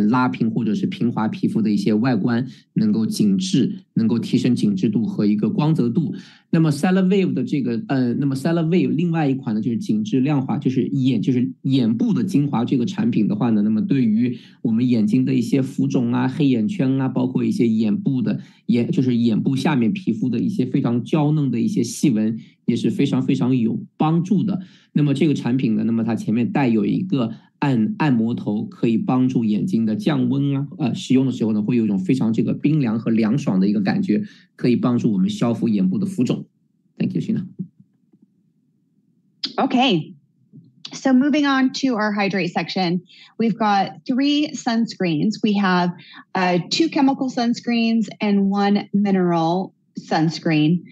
拉平或者是平滑皮肤的一些外观，能够紧致，能够提升紧致度和一个光泽度。那么 Celavive 的这个那么 Celavive 另外一款呢就是紧致亮滑，就是眼部的精华这个产品的话呢，那么对于我们眼睛的一些浮肿啊、黑眼圈啊，包括一些眼部下面皮肤的一些非常娇嫩的一些细纹，也是非常非常有帮助的。那么这个产品呢，那么它前面带有一个按摩头，可以帮助眼睛的降温啊，使用的时候呢，会有一种非常这个冰凉和凉爽的一个感觉，可以帮助我们消除眼部的浮肿。Thank you, Shayna. Okay. So moving on to our hydrate section, we've got 3 sunscreens. We have 2 chemical sunscreens and 1 mineral sunscreen.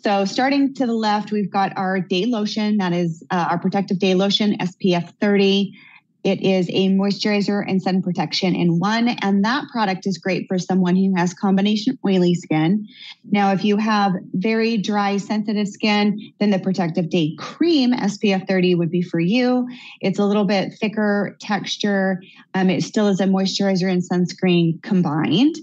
So starting to the left, we've got our day lotion. That is our protective day lotion, SPF 30. It is a moisturizer and sun protection in one, and that product is great for someone who has combination oily skin. Now, if you have very dry, sensitive skin, then the protective day cream, SPF 30, would be for you. It's a little bit thicker texture. It still is a moisturizer and sunscreen combined.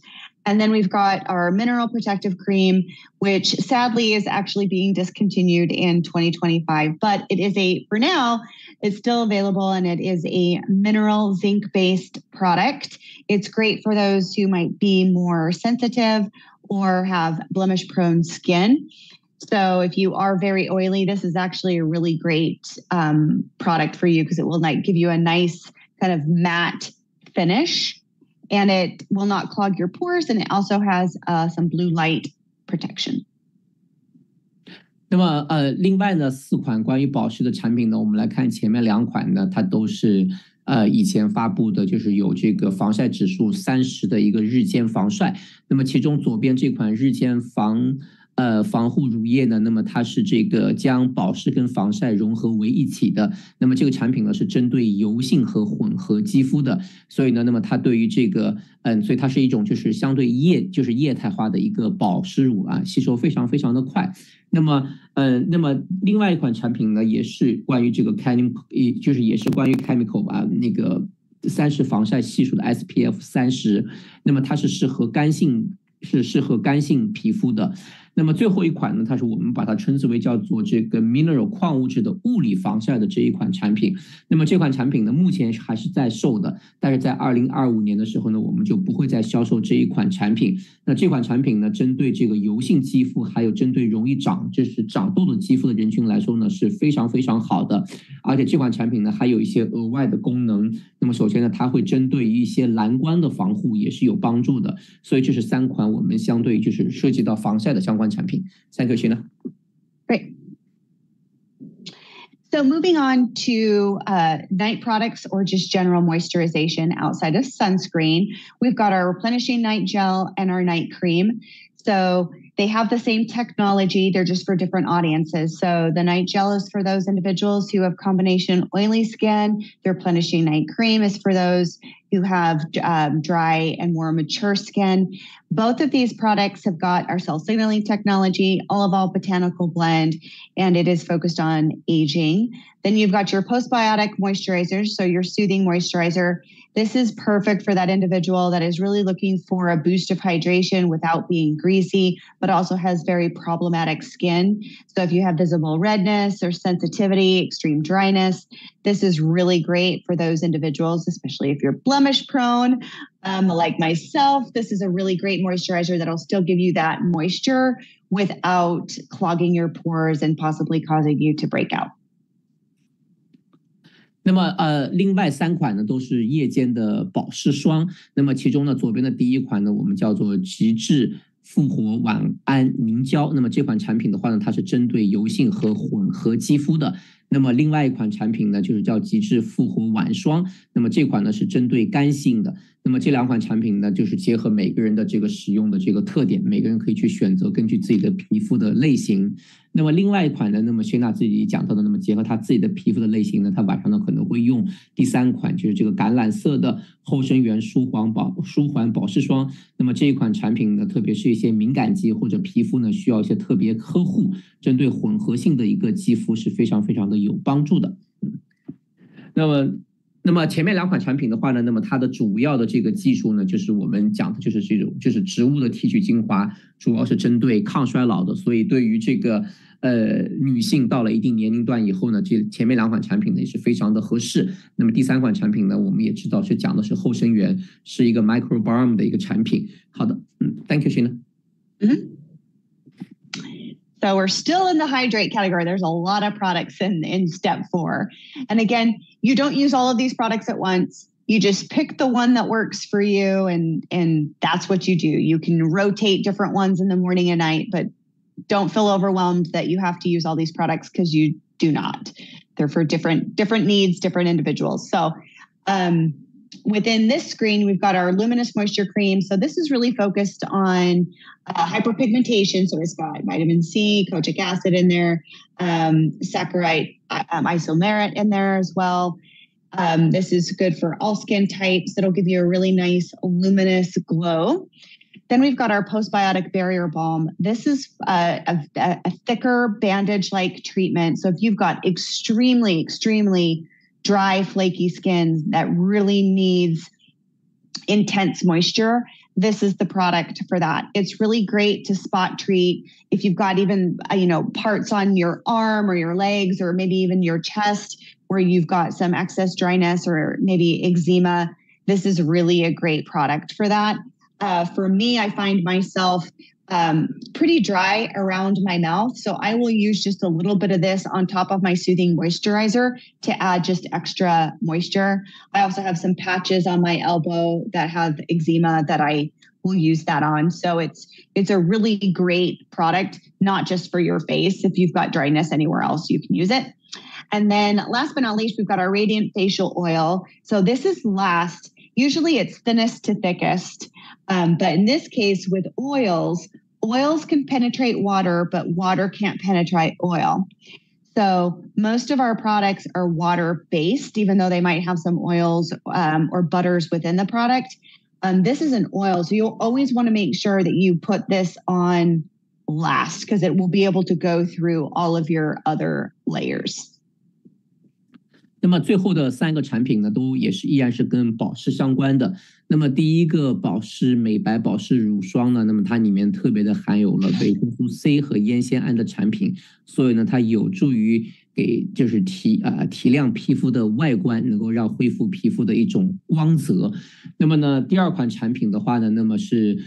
And then we've got our mineral protective cream, which sadly is actually being discontinued in 2025. But it is for now, it's still available, and it is a mineral zinc-based product. It's great for those who might be more sensitive or have blemish-prone skin. So if you are very oily, this is actually a really great product for you because it will give you a nice kind of matte finish. And it will not clog your pores, and it also has some blue light protection. 那么另外呢，4款关于保湿的产品呢，我们来看前面2款呢，它都是以前发布的，就是有这个防晒指数30的一个日间防晒。那么其中左边这款日间防护乳液呢，那么它是这个将保湿跟防晒融合为一体的。那么这个产品呢是针对油性和混合肌肤的，所以呢，那么它对于这个所以它是一种就是相对液态化的一个保湿乳啊，吸收非常非常的快。那么另外一款产品呢，也是关于这个就是也是关于 chemical 吧，那个30防晒系数的 SPF 30，那么它是适合干性皮肤的。那么最后一款呢，它是我们把它称之为叫做这个 mineral 矿物质的物理防晒的这一款产品。那么这款产品呢，目前还是在售的，但是在2025年的时候呢，我们就不会再销售这一款产品。那这款产品呢，针对这个油性肌肤，还有针对容易长痘的肌肤的人群来说呢，是非常非常好的。而且这款产品呢，还有一些额外的功能。那么首先呢，它会针对一些蓝光的防护也是有帮助的。所以这是3款我们相对就是涉及到防晒的相关产品。Thank you, Shayna. Great. So moving on to night products or just general moisturization outside of sunscreen, we've got our replenishing night gel and our night cream. So they have the same technology, they're just for different audiences. So the night gel is for those individuals who have combination oily skin. The replenishing night cream is for those who have dry and more mature skin. Both of these products have got our cell signaling technology, olive botanical blend, and it is focused on aging. Then you've got your postbiotic moisturizers, so your soothing moisturizer. This is perfect for that individual that is really looking for a boost of hydration without being greasy, but also has very problematic skin. So if you have visible redness or sensitivity, extreme dryness, this is really great for those individuals, especially if you're blemish prone. Like myself, this is a really great moisturizer that'll still give you that moisture without clogging your pores and possibly causing you to break out. 那么另外3款呢都是夜间的保湿霜。那么其中呢，左边的第一款呢，我们叫做极致复活晚安凝胶。那么这款产品的话呢，它是针对油性和混合肌肤的。那么另外一款产品呢，就是叫极致复活晚霜。那么这款呢是针对干性的。那么这2款产品呢，就是结合每个人的这个使用的这个特点，每个人可以去选择根据自己的皮肤的类型。那么另外一款呢，那么Shayna自己讲到的，那么结合她自己的皮肤的类型呢，她晚上呢可能会用第3款，就是这个橄榄色的后生源舒缓保湿霜。那么这一款产品呢，特别是一些敏感肌或者皮肤呢需要一些特别呵护，针对混合性的一个肌肤是非常非常的有帮助的。那么前面2款产品的话呢，那么它的主要的这个技术呢，就是我们讲的就是这种就是植物的提取精华，主要是针对抗衰老的，所以对于这个女性到了一定年龄段以后呢，这前面2款产品呢也是非常的合适。那么第3款产品呢，我们也知道是讲的是后生源，是一个 microbiome 的一个产品。好的，Thank you, Shayna. So we're still in the hydrate category. There's a lot of products in step 4. And again, you don't use all of these products at once. You just pick the one that works for you, and that's what you do. You can rotate different ones in the morning and night, but don't feel overwhelmed that you have to use all these products, because you do not. They're for different needs, different individuals. So within this screen, we've got our Luminous Moisture Cream. So this is really focused on hyperpigmentation. So it's got vitamin C, kojic acid in there, saccharide isomerate in there as well. This is good for all skin types. It'll give you a really nice luminous glow. Then we've got our postbiotic barrier balm. This is a thicker bandage-like treatment. So if you've got extremely, extremely dry, flaky skin that really needs intense moisture, this is the product for that. It's really great to spot treat if you've got even parts on your arm or your legs or maybe even your chest where you've got some excess dryness or maybe eczema. This is really a great product for that. For me, I find myself pretty dry around my mouth. So I will use just a little bit of this on top of my soothing moisturizer to add just extra moisture. I also have some patches on my elbow that have eczema that I will use that on. So it's a really great product, not just for your face. If you've got dryness anywhere else, you can use it. And then last but not least, we've got our Radiant Facial Oil. So this is last. Usually it's thinnest to thickest. But in this case with oils can penetrate water, but water can't penetrate oil. So most of our products are water-based, even though they might have some oils or butters within the product. This is an oil, so you'll always want to make sure that you put this on last, because it will be able to go through all of your other layers. 那么最后的3个产品呢，都也是依然是跟保湿相关的。那么第一个保湿美白保湿乳霜呢，那么它里面特别的含有了维生素 C 和烟酰胺的产品，所以呢，它有助于给就是提亮皮肤的外观，能够让恢复皮肤的一种光泽。那么呢，第2款产品的话呢，那么是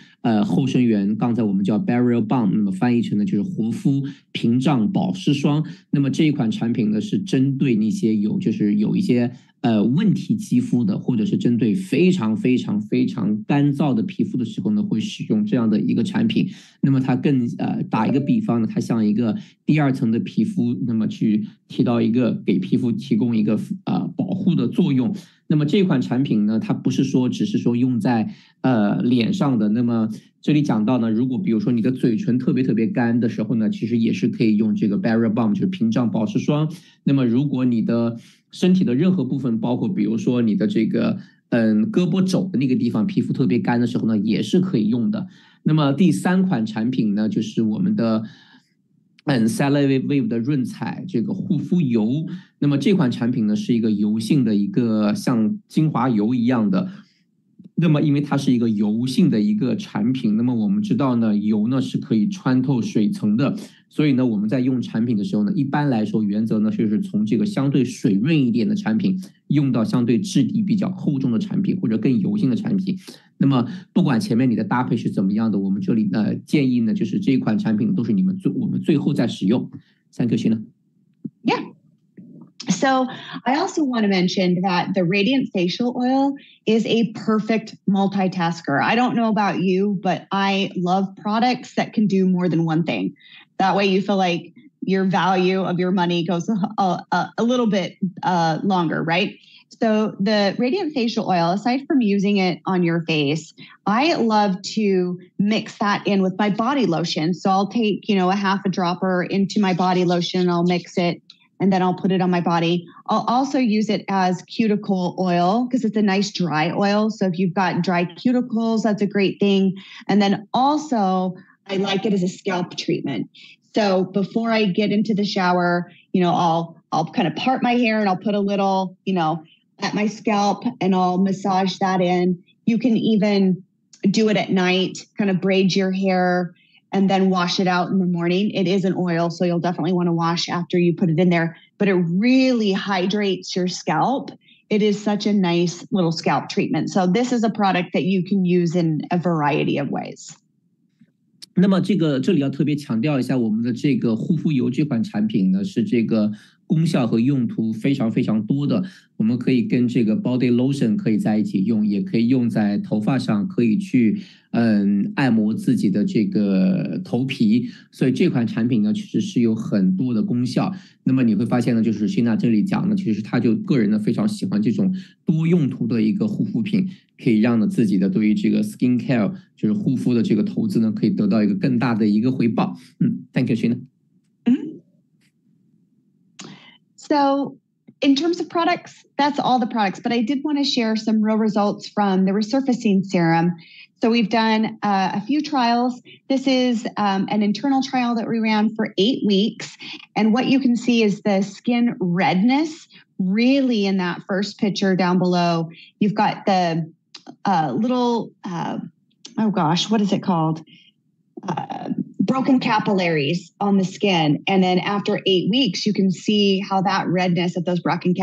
后生源，刚才我们叫 Barrier Balm， 那么翻译成呢就是活肤屏障保湿霜。那么这一款产品呢是针对那些有一些问题肌肤的，或者是针对非常非常非常干燥的皮肤的时候呢，会使用这样的一个产品。那么它更打一个比方呢，它像一个第2层的皮肤，那么去提到一个给皮肤提供一个保护的作用。那么这款产品呢，它不是说只是说用在脸上的。那么这里讲到呢，如果比如说你的嘴唇特别特别干的时候呢，其实也是可以用这个 Barrier Balm， 就是屏障保湿霜。那么如果你的身体的任何部分，包括比如说你的这个胳膊肘的那个地方皮肤特别干的时候呢，也是可以用的。那么第3款产品呢，就是我们的 Celavive 的润彩这个护肤油。那么这款产品呢是一个油性的一个像精华油一样的。那么因为它是一个油性的一个产品，那么我们知道呢，油呢是可以穿透水层的，所以呢我们在用产品的时候呢，一般来说原则呢就是从这个相对水润一点的产品用到相对质地比较厚重的产品或者更油性的产品。那么不管前面你的搭配是怎么样的，我们这里呢建议呢就是这一款产品都是我们最后再使用。Thank you, Shayna. Yeah. So I also want to mention that the Radiant Facial Oil is a perfect multitasker. I don't know about you, but I love products that can do more than one thing. That way you feel like your value of your money goes a little bit longer, right? So the Radiant Facial Oil, aside from using it on your face, I love to mix that in with my body lotion. So I'll take, a half a dropper into my body lotion, I'll mix it, and then I'll put it on my body. I'll also use it as cuticle oil because it's a nice dry oil. So if you've got dry cuticles, that's a great thing. And then also I like it as a scalp treatment. So before I get into the shower, I'll kind of part my hair and I'll put a little, at my scalp and I'll massage that in. You can even do it at night, kind of braid your hair and then wash it out in the morning. It is an oil, so you'll definitely want to wash after you put it in there, but it really hydrates your scalp. It is such a nice little scalp treatment. So this is a product that you can use in a variety of ways. 那么这里要特别强调一下，我们的这个护肤油这款产品呢，是这个功效和用途非常非常多的。我们可以跟这个 body lotion 可以在一起用，也可以用在头发上，可以去按摩自己的这个头皮。所以这款产品呢，其实是有很多的功效。那么你会发现呢，就是Shayna这里讲呢，其实他就个人呢非常喜欢这种多用途的一个护肤品，可以让呢自己的对于这个 skin care 就是护肤的这个投资呢，可以得到一个更大的一个回报。Thank you, Shayna. So in terms of products, that's all the products, but I did want to share some real results from the resurfacing serum. So we've done a few trials. This is an internal trial that we ran for 8 weeks. And what you can see is the skin redness really in that first picture down below. You've got the little, what is it called? Broken capillaries on the skin. And then after 8 weeks, you can see how that redness of those broken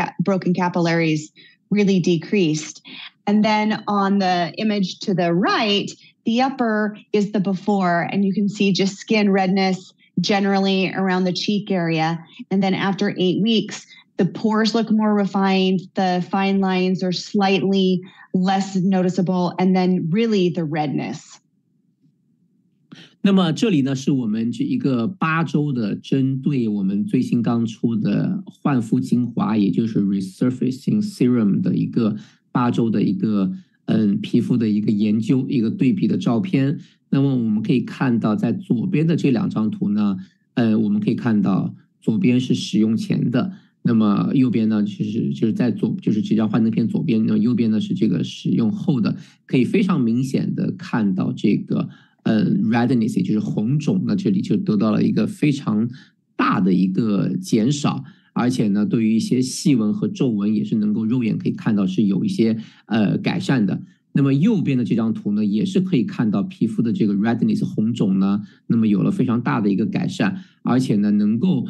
capillaries really decreased. And then on the image to the right, the upper is the before, and you can see just skin redness generally around the cheek area. And then after 8 weeks, the pores look more refined, the fine lines are slightly less noticeable, and then really the redness. 那么这里呢是我们这一个8周的针对我们最新刚出的焕肤精华，也就是 resurfacing serum 的一个8周的一个皮肤的一个研究，一个对比的照片。那么我们可以看到在左边的这2张图呢，我们可以看到左边是使用前的，那么右边呢就是在就是这张幻灯片左边，那右边呢是这个使用后的，可以非常明显的看到这个redness 也就是红肿呢，这里就得到了一个非常大的一个减少，而且呢，对于一些细纹和皱纹也是能够肉眼可以看到是有一些改善的。那么右边的这张图呢，也是可以看到皮肤的这个 redness 红肿呢，那么有了非常大的一个改善，而且呢，能够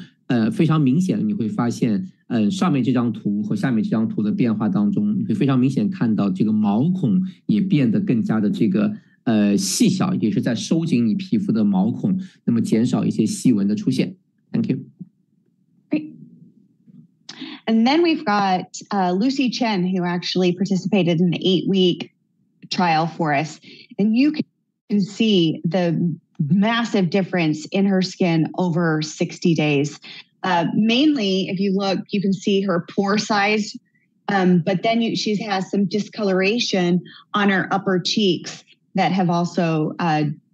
非常明显的你会发现，上面这张图和下面这张图的变化当中，你会非常明显看到这个毛孔也变得更加的这个细小，也是在收紧你皮肤的毛孔，那么减少一些细纹的出现。Thank you. Great. And then we've got Lucy Chen, who actually participated in the 8-week trial for us. And you can see the massive difference in her skin over 60 days. Mainly, if you look, you can see her pore size, but then she has some discoloration on her upper cheeks that have also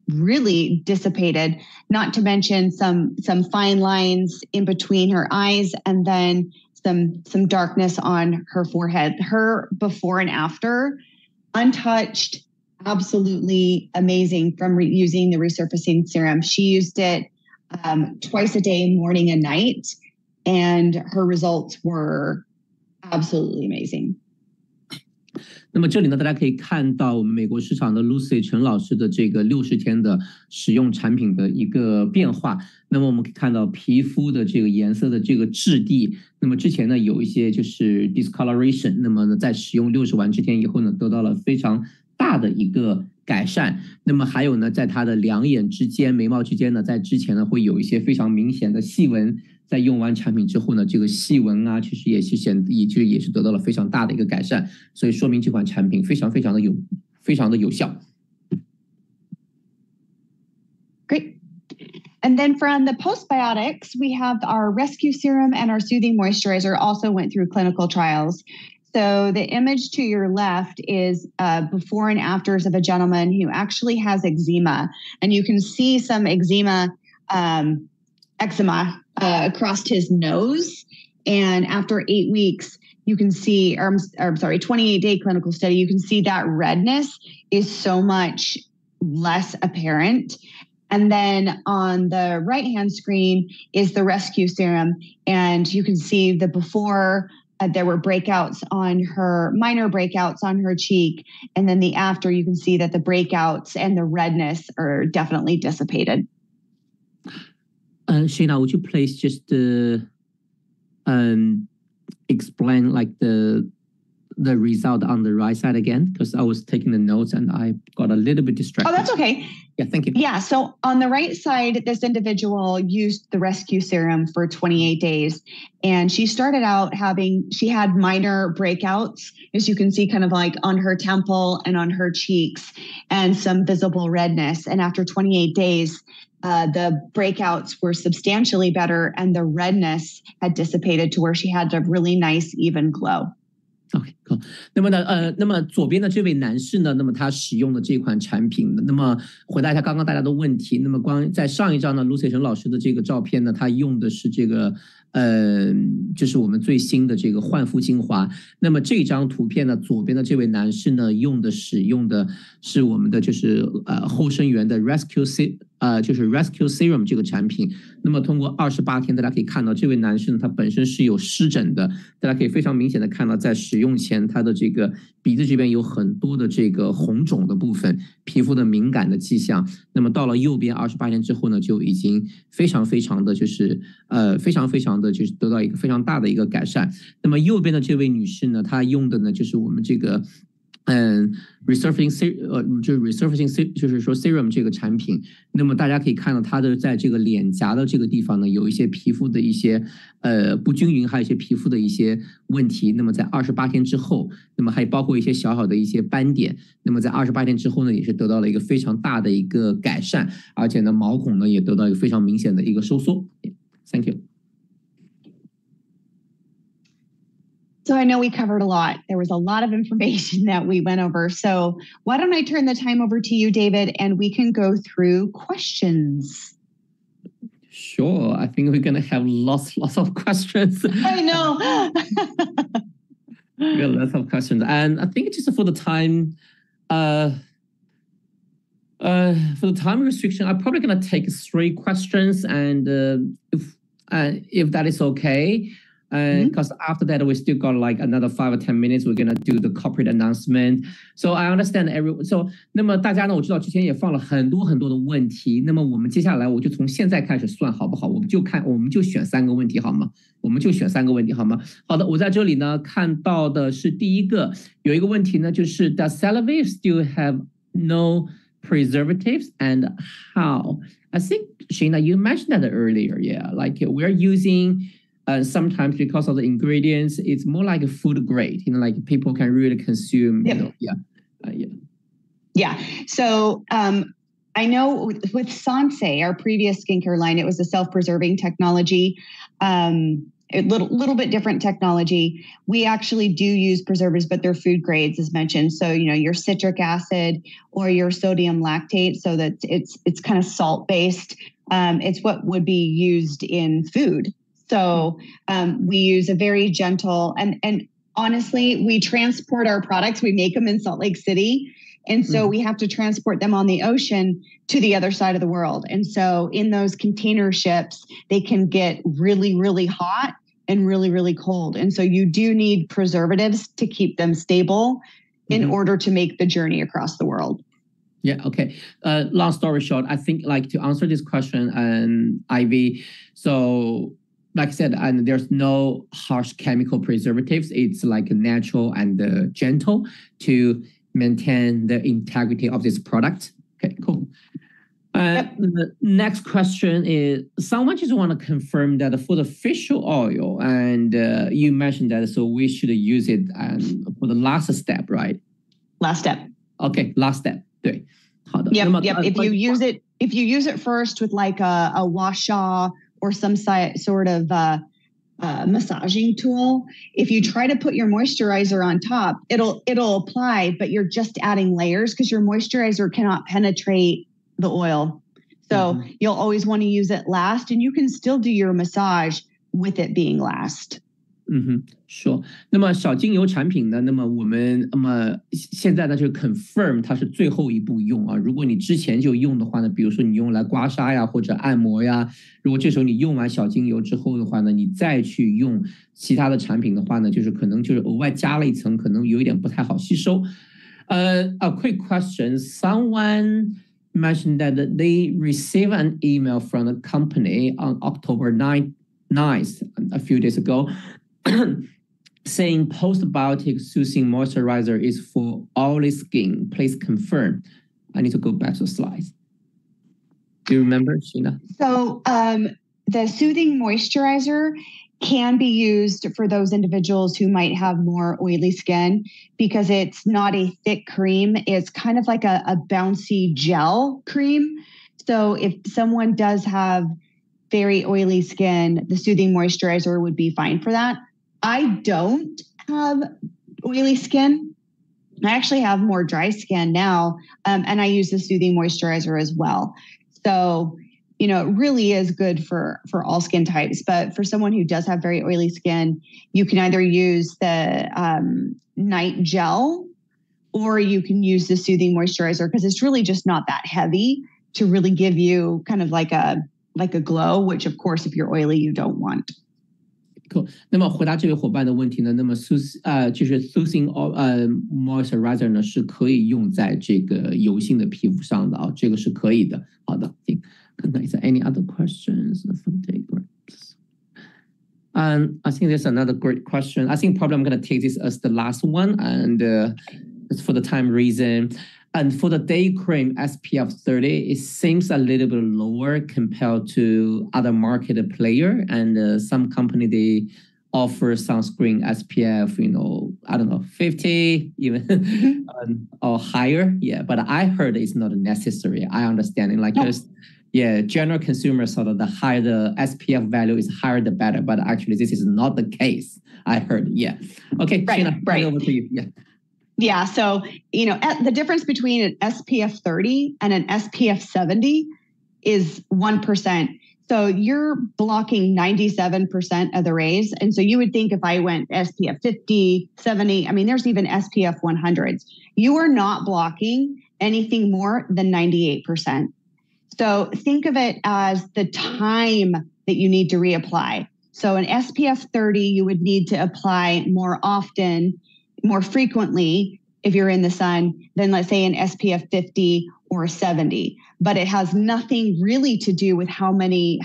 really dissipated, not to mention some fine lines in between her eyes and then some darkness on her forehead. Her before and after, untouched, absolutely amazing from using the resurfacing serum. She used it twice a day, morning and night. And her results were absolutely amazing. 那么这里呢，大家可以看到我们美国市场的 Lucy 陈老师的这个60天的使用产品的一个变化。那么我们可以看到皮肤的这个颜色的这个质地，那么之前呢有一些就是 discoloration， 那么呢在使用60完之天以后呢，得到了非常大的一个改善。那么还有呢，在它的两眼之间、眉毛之间呢，在之前呢会有一些非常明显的细纹。在用完产品之后呢，这个细纹啊，其实也是得到了非常大的一个改善，所以说明这款产品非常的有效。Great. And then from the postbiotics, we have our rescue serum and our soothing moisturizer also went through clinical trials. So the image to your left is before and afters of a gentleman who actually has eczema, and you can see some eczema across his nose. And after 8 weeks, you can see, 28-day clinical study, you can see that redness is so much less apparent. And then on the right-hand screen is the rescue serum. And you can see the before, there were breakouts on her, minor breakouts on her cheek. And then the after, you can see that the breakouts and the redness are definitely dissipated. Shayna, would you please just explain like the result on the right side again? Because I was taking the notes and I got a little bit distracted. Oh, that's okay. Yeah, thank you. Yeah, so on the right side, this individual used the rescue serum for 28 days. And she started out she had minor breakouts, as you can see, kind of like on her temple and on her cheeks, and some visible redness. And after 28 days, the breakouts were substantially better and the redness had dissipated to where she had a really nice, even glow. OK， 好。那么左边的这位男士呢，那么他使用的这款产品，那么回答一下刚刚大家的问题。那么在上一张呢 ，Lucy 陈老师的这个照片呢，他用的是这个就是我们最新的这个焕肤精华。那么这张图片呢，左边的这位男士呢，使用的是我们的就是后生元的 Rescue Serum 这个产品。那么通过28天，大家可以看到这位男士呢，他本身是有湿疹的，大家可以非常明显的看到，在使用前他的这个鼻子这边有很多的这个红肿的部分，皮肤的敏感的迹象。那么到了右边28天之后呢，就已经非常的就是非常的就是得到一个非常大的一个改善。那么右边的这位女士呢，她用的呢就是我们这个resurfacing serum 这个产品。那么大家可以看到它的在这个脸颊的这个地方呢，有一些皮肤的一些不均匀，还有一些皮肤的一些问题。那么在28天之后，那么还包括一些小的一些斑点。那么在28天之后呢，也是得到了一个非常大的一个改善，而且呢毛孔呢也得到一个非常明显的一个收缩。Thank you. So I know we covered a lot. There was a lot of information that we went over. So why don't I turn the time over to you, David, and we can go through questions. Sure. I think we're going to have lots of questions. I know. We got lots of questions. And I think just for the time restriction, I'm probably going to take 3 questions, and if that is okay. Because after that, we still got like another 5 or 10 minutes. We're gonna do the corporate announcement. So I understand So 那么大家呢，我知道之前也放了很多的问题。那么我们接下来我就从现在开始算好不好？我们就选3个问题好吗？好的，我在这里呢看到的是第一个，有一个问题呢，就是 Does Celavive still have no preservatives and how? I think Shayna, you mentioned that earlier. Yeah, like we're using. Sometimes because of the ingredients, it's more like a food grade, like people can really consume. Yeah. So I know with Sanse, our previous skincare line, it was a self-preserving technology, a little bit different technology. We actually do use preservatives, but they're food grades, as mentioned. So your citric acid or your sodium lactate, so that it's kind of salt-based. It's what would be used in food. So we use a very gentle, and honestly, we transport our products. We make them in Salt Lake City. And so we have to transport them on the ocean to the other side of the world. And so in those container ships, they can get really, really hot and really, really cold. And so you do need preservatives to keep them stable in order to make the journey across the world. Yeah, okay. Long story short, I think like to answer this question, Ivy, so like I said, and there's no harsh chemical preservatives. It's like natural and gentle to maintain the integrity of this product. Okay, cool. The next question is, someone just want to confirm that for the facial oil, and you mentioned that, so we should use it for the last step, right? Last step. Okay, last step. 对，好的。Yep. If you use it first with like a wash-jaw or some sort of massaging tool, if you try to put your moisturizer on top, it'll apply, but you're just adding layers because your moisturizer cannot penetrate the oil. So you'll always want to use it last, and you can still do your massage with it being last. Sure. 那么小精油产品呢？那么我们现在呢就 confirm 它是最后一步用啊。如果你之前就用的话呢，比如说你用来刮痧呀或者按摩呀，如果这时候你用完小精油之后的话呢，你再去用其他的产品的话呢，就是可能就是额外加了一层，可能有一点不太好吸收。A quick question. Someone mentioned that they received an email from the company on October 9th, a few days ago, saying postbiotic soothing moisturizer is for oily skin. Please confirm. I need to go back to the slides. Do you remember, Shayna? So the soothing moisturizer can be used for those individuals who might have more oily skin because it's not a thick cream. It's kind of like a bouncy gel cream. So if someone does have very oily skin, the soothing moisturizer would be fine for that. I don't have oily skin. I actually have more dry skin now, and I use the soothing moisturizer as well. So, you know, it really is good for all skin types. But for someone who does have very oily skin, you can either use the night gel or you can use the soothing moisturizer because it's really just not that heavy to really give you kind of like a glow, which of course, if you're oily, you don't want. Cool. 那么回答这位伙伴的问题呢，那么就是 soothing moisturizer 呢是可以用在这个油性的皮肤上的啊，这个是可以的。好的，看看 is there any other questions for the day groups? I think there's another great question. I think probably I'm going to take this as the last one, and it's for the time reason. And for the day cream SPF 30, it seems a little bit lower compared to other market player. And some company, they offer sunscreen SPF, you know, I don't know, 50 even or higher. Yeah, but I heard it's not necessary. I understand it. Like, general consumer sort of the higher the SPF value is higher, the better. But actually, this is not the case. I heard. Yeah. Okay, right, Shayna, right. Over to you. Yeah. Yeah. So, you know, the difference between an SPF 30 and an SPF 70 is 1%. So you're blocking 97% of the rays. And so you would think if I went SPF 50, 70, I mean, there's even SPF 100s. You are not blocking anything more than 98%. So think of it as the time that you need to reapply. So an SPF 30, you would need to apply more often, more frequently if you're in the sun than, let's say, an SPF 50 or 70. But it has nothing really to do with how many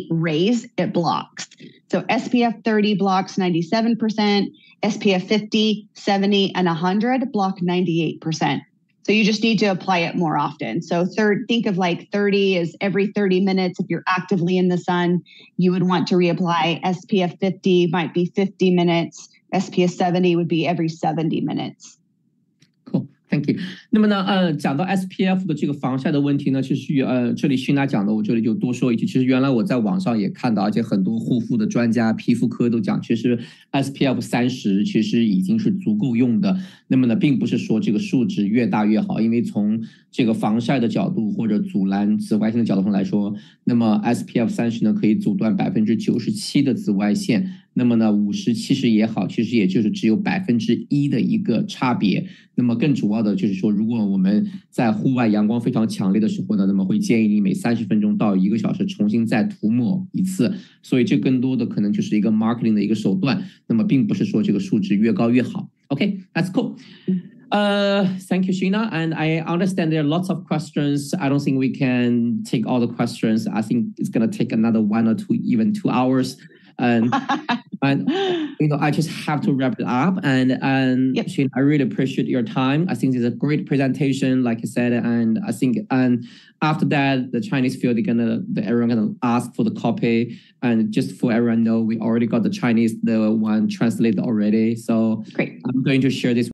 rays it blocks. So SPF 30 blocks 97%, SPF 50, 70, and 100 block 98%. So you just need to apply it more often. So think of like 30 is every 30 minutes. If you're actively in the sun, you would want to reapply. SPF 50 might be 50 minutes. SPF 70 would be every 70 minutes. Cool. Thank you. 那么呢，讲到 SPF 的这个防晒的问题呢，其实这里Shayna讲的，我这里就多说一句。其实原来我在网上也看到，而且很多护肤的专家、皮肤科都讲，其实 SPF 30其实已经是足够用的。那么呢，并不是说这个数值越大越好，因为从这个防晒的角度或者阻拦紫外线的角度上来说，那么 SPF 30呢可以阻断97%的紫外线。那么呢50、70也好，其实也就是只有1%的一个差别。那么更主要的就是说，如果我们在户外阳光非常强烈的时候呢，那么会建议你每30分钟到1个小时重新再涂抹一次。所以这更多的可能就是一个 marketing 的一个手段，那么并不是说这个数值越高越好。Okay, that's cool. Thank you, Shayna. And I understand there are lots of questions. I don't think we can take all the questions. I think it's going to take another 1 or 2, even 2 hours. And I just have to wrap it up. And yep. Shayna, I really appreciate your time. I think it's a great presentation, like I said. And I think, and after that, the Chinese field, everyone gonna ask for the copy. And just for everyone know, we already got the Chinese, the one translated already. So great. I'm going to share this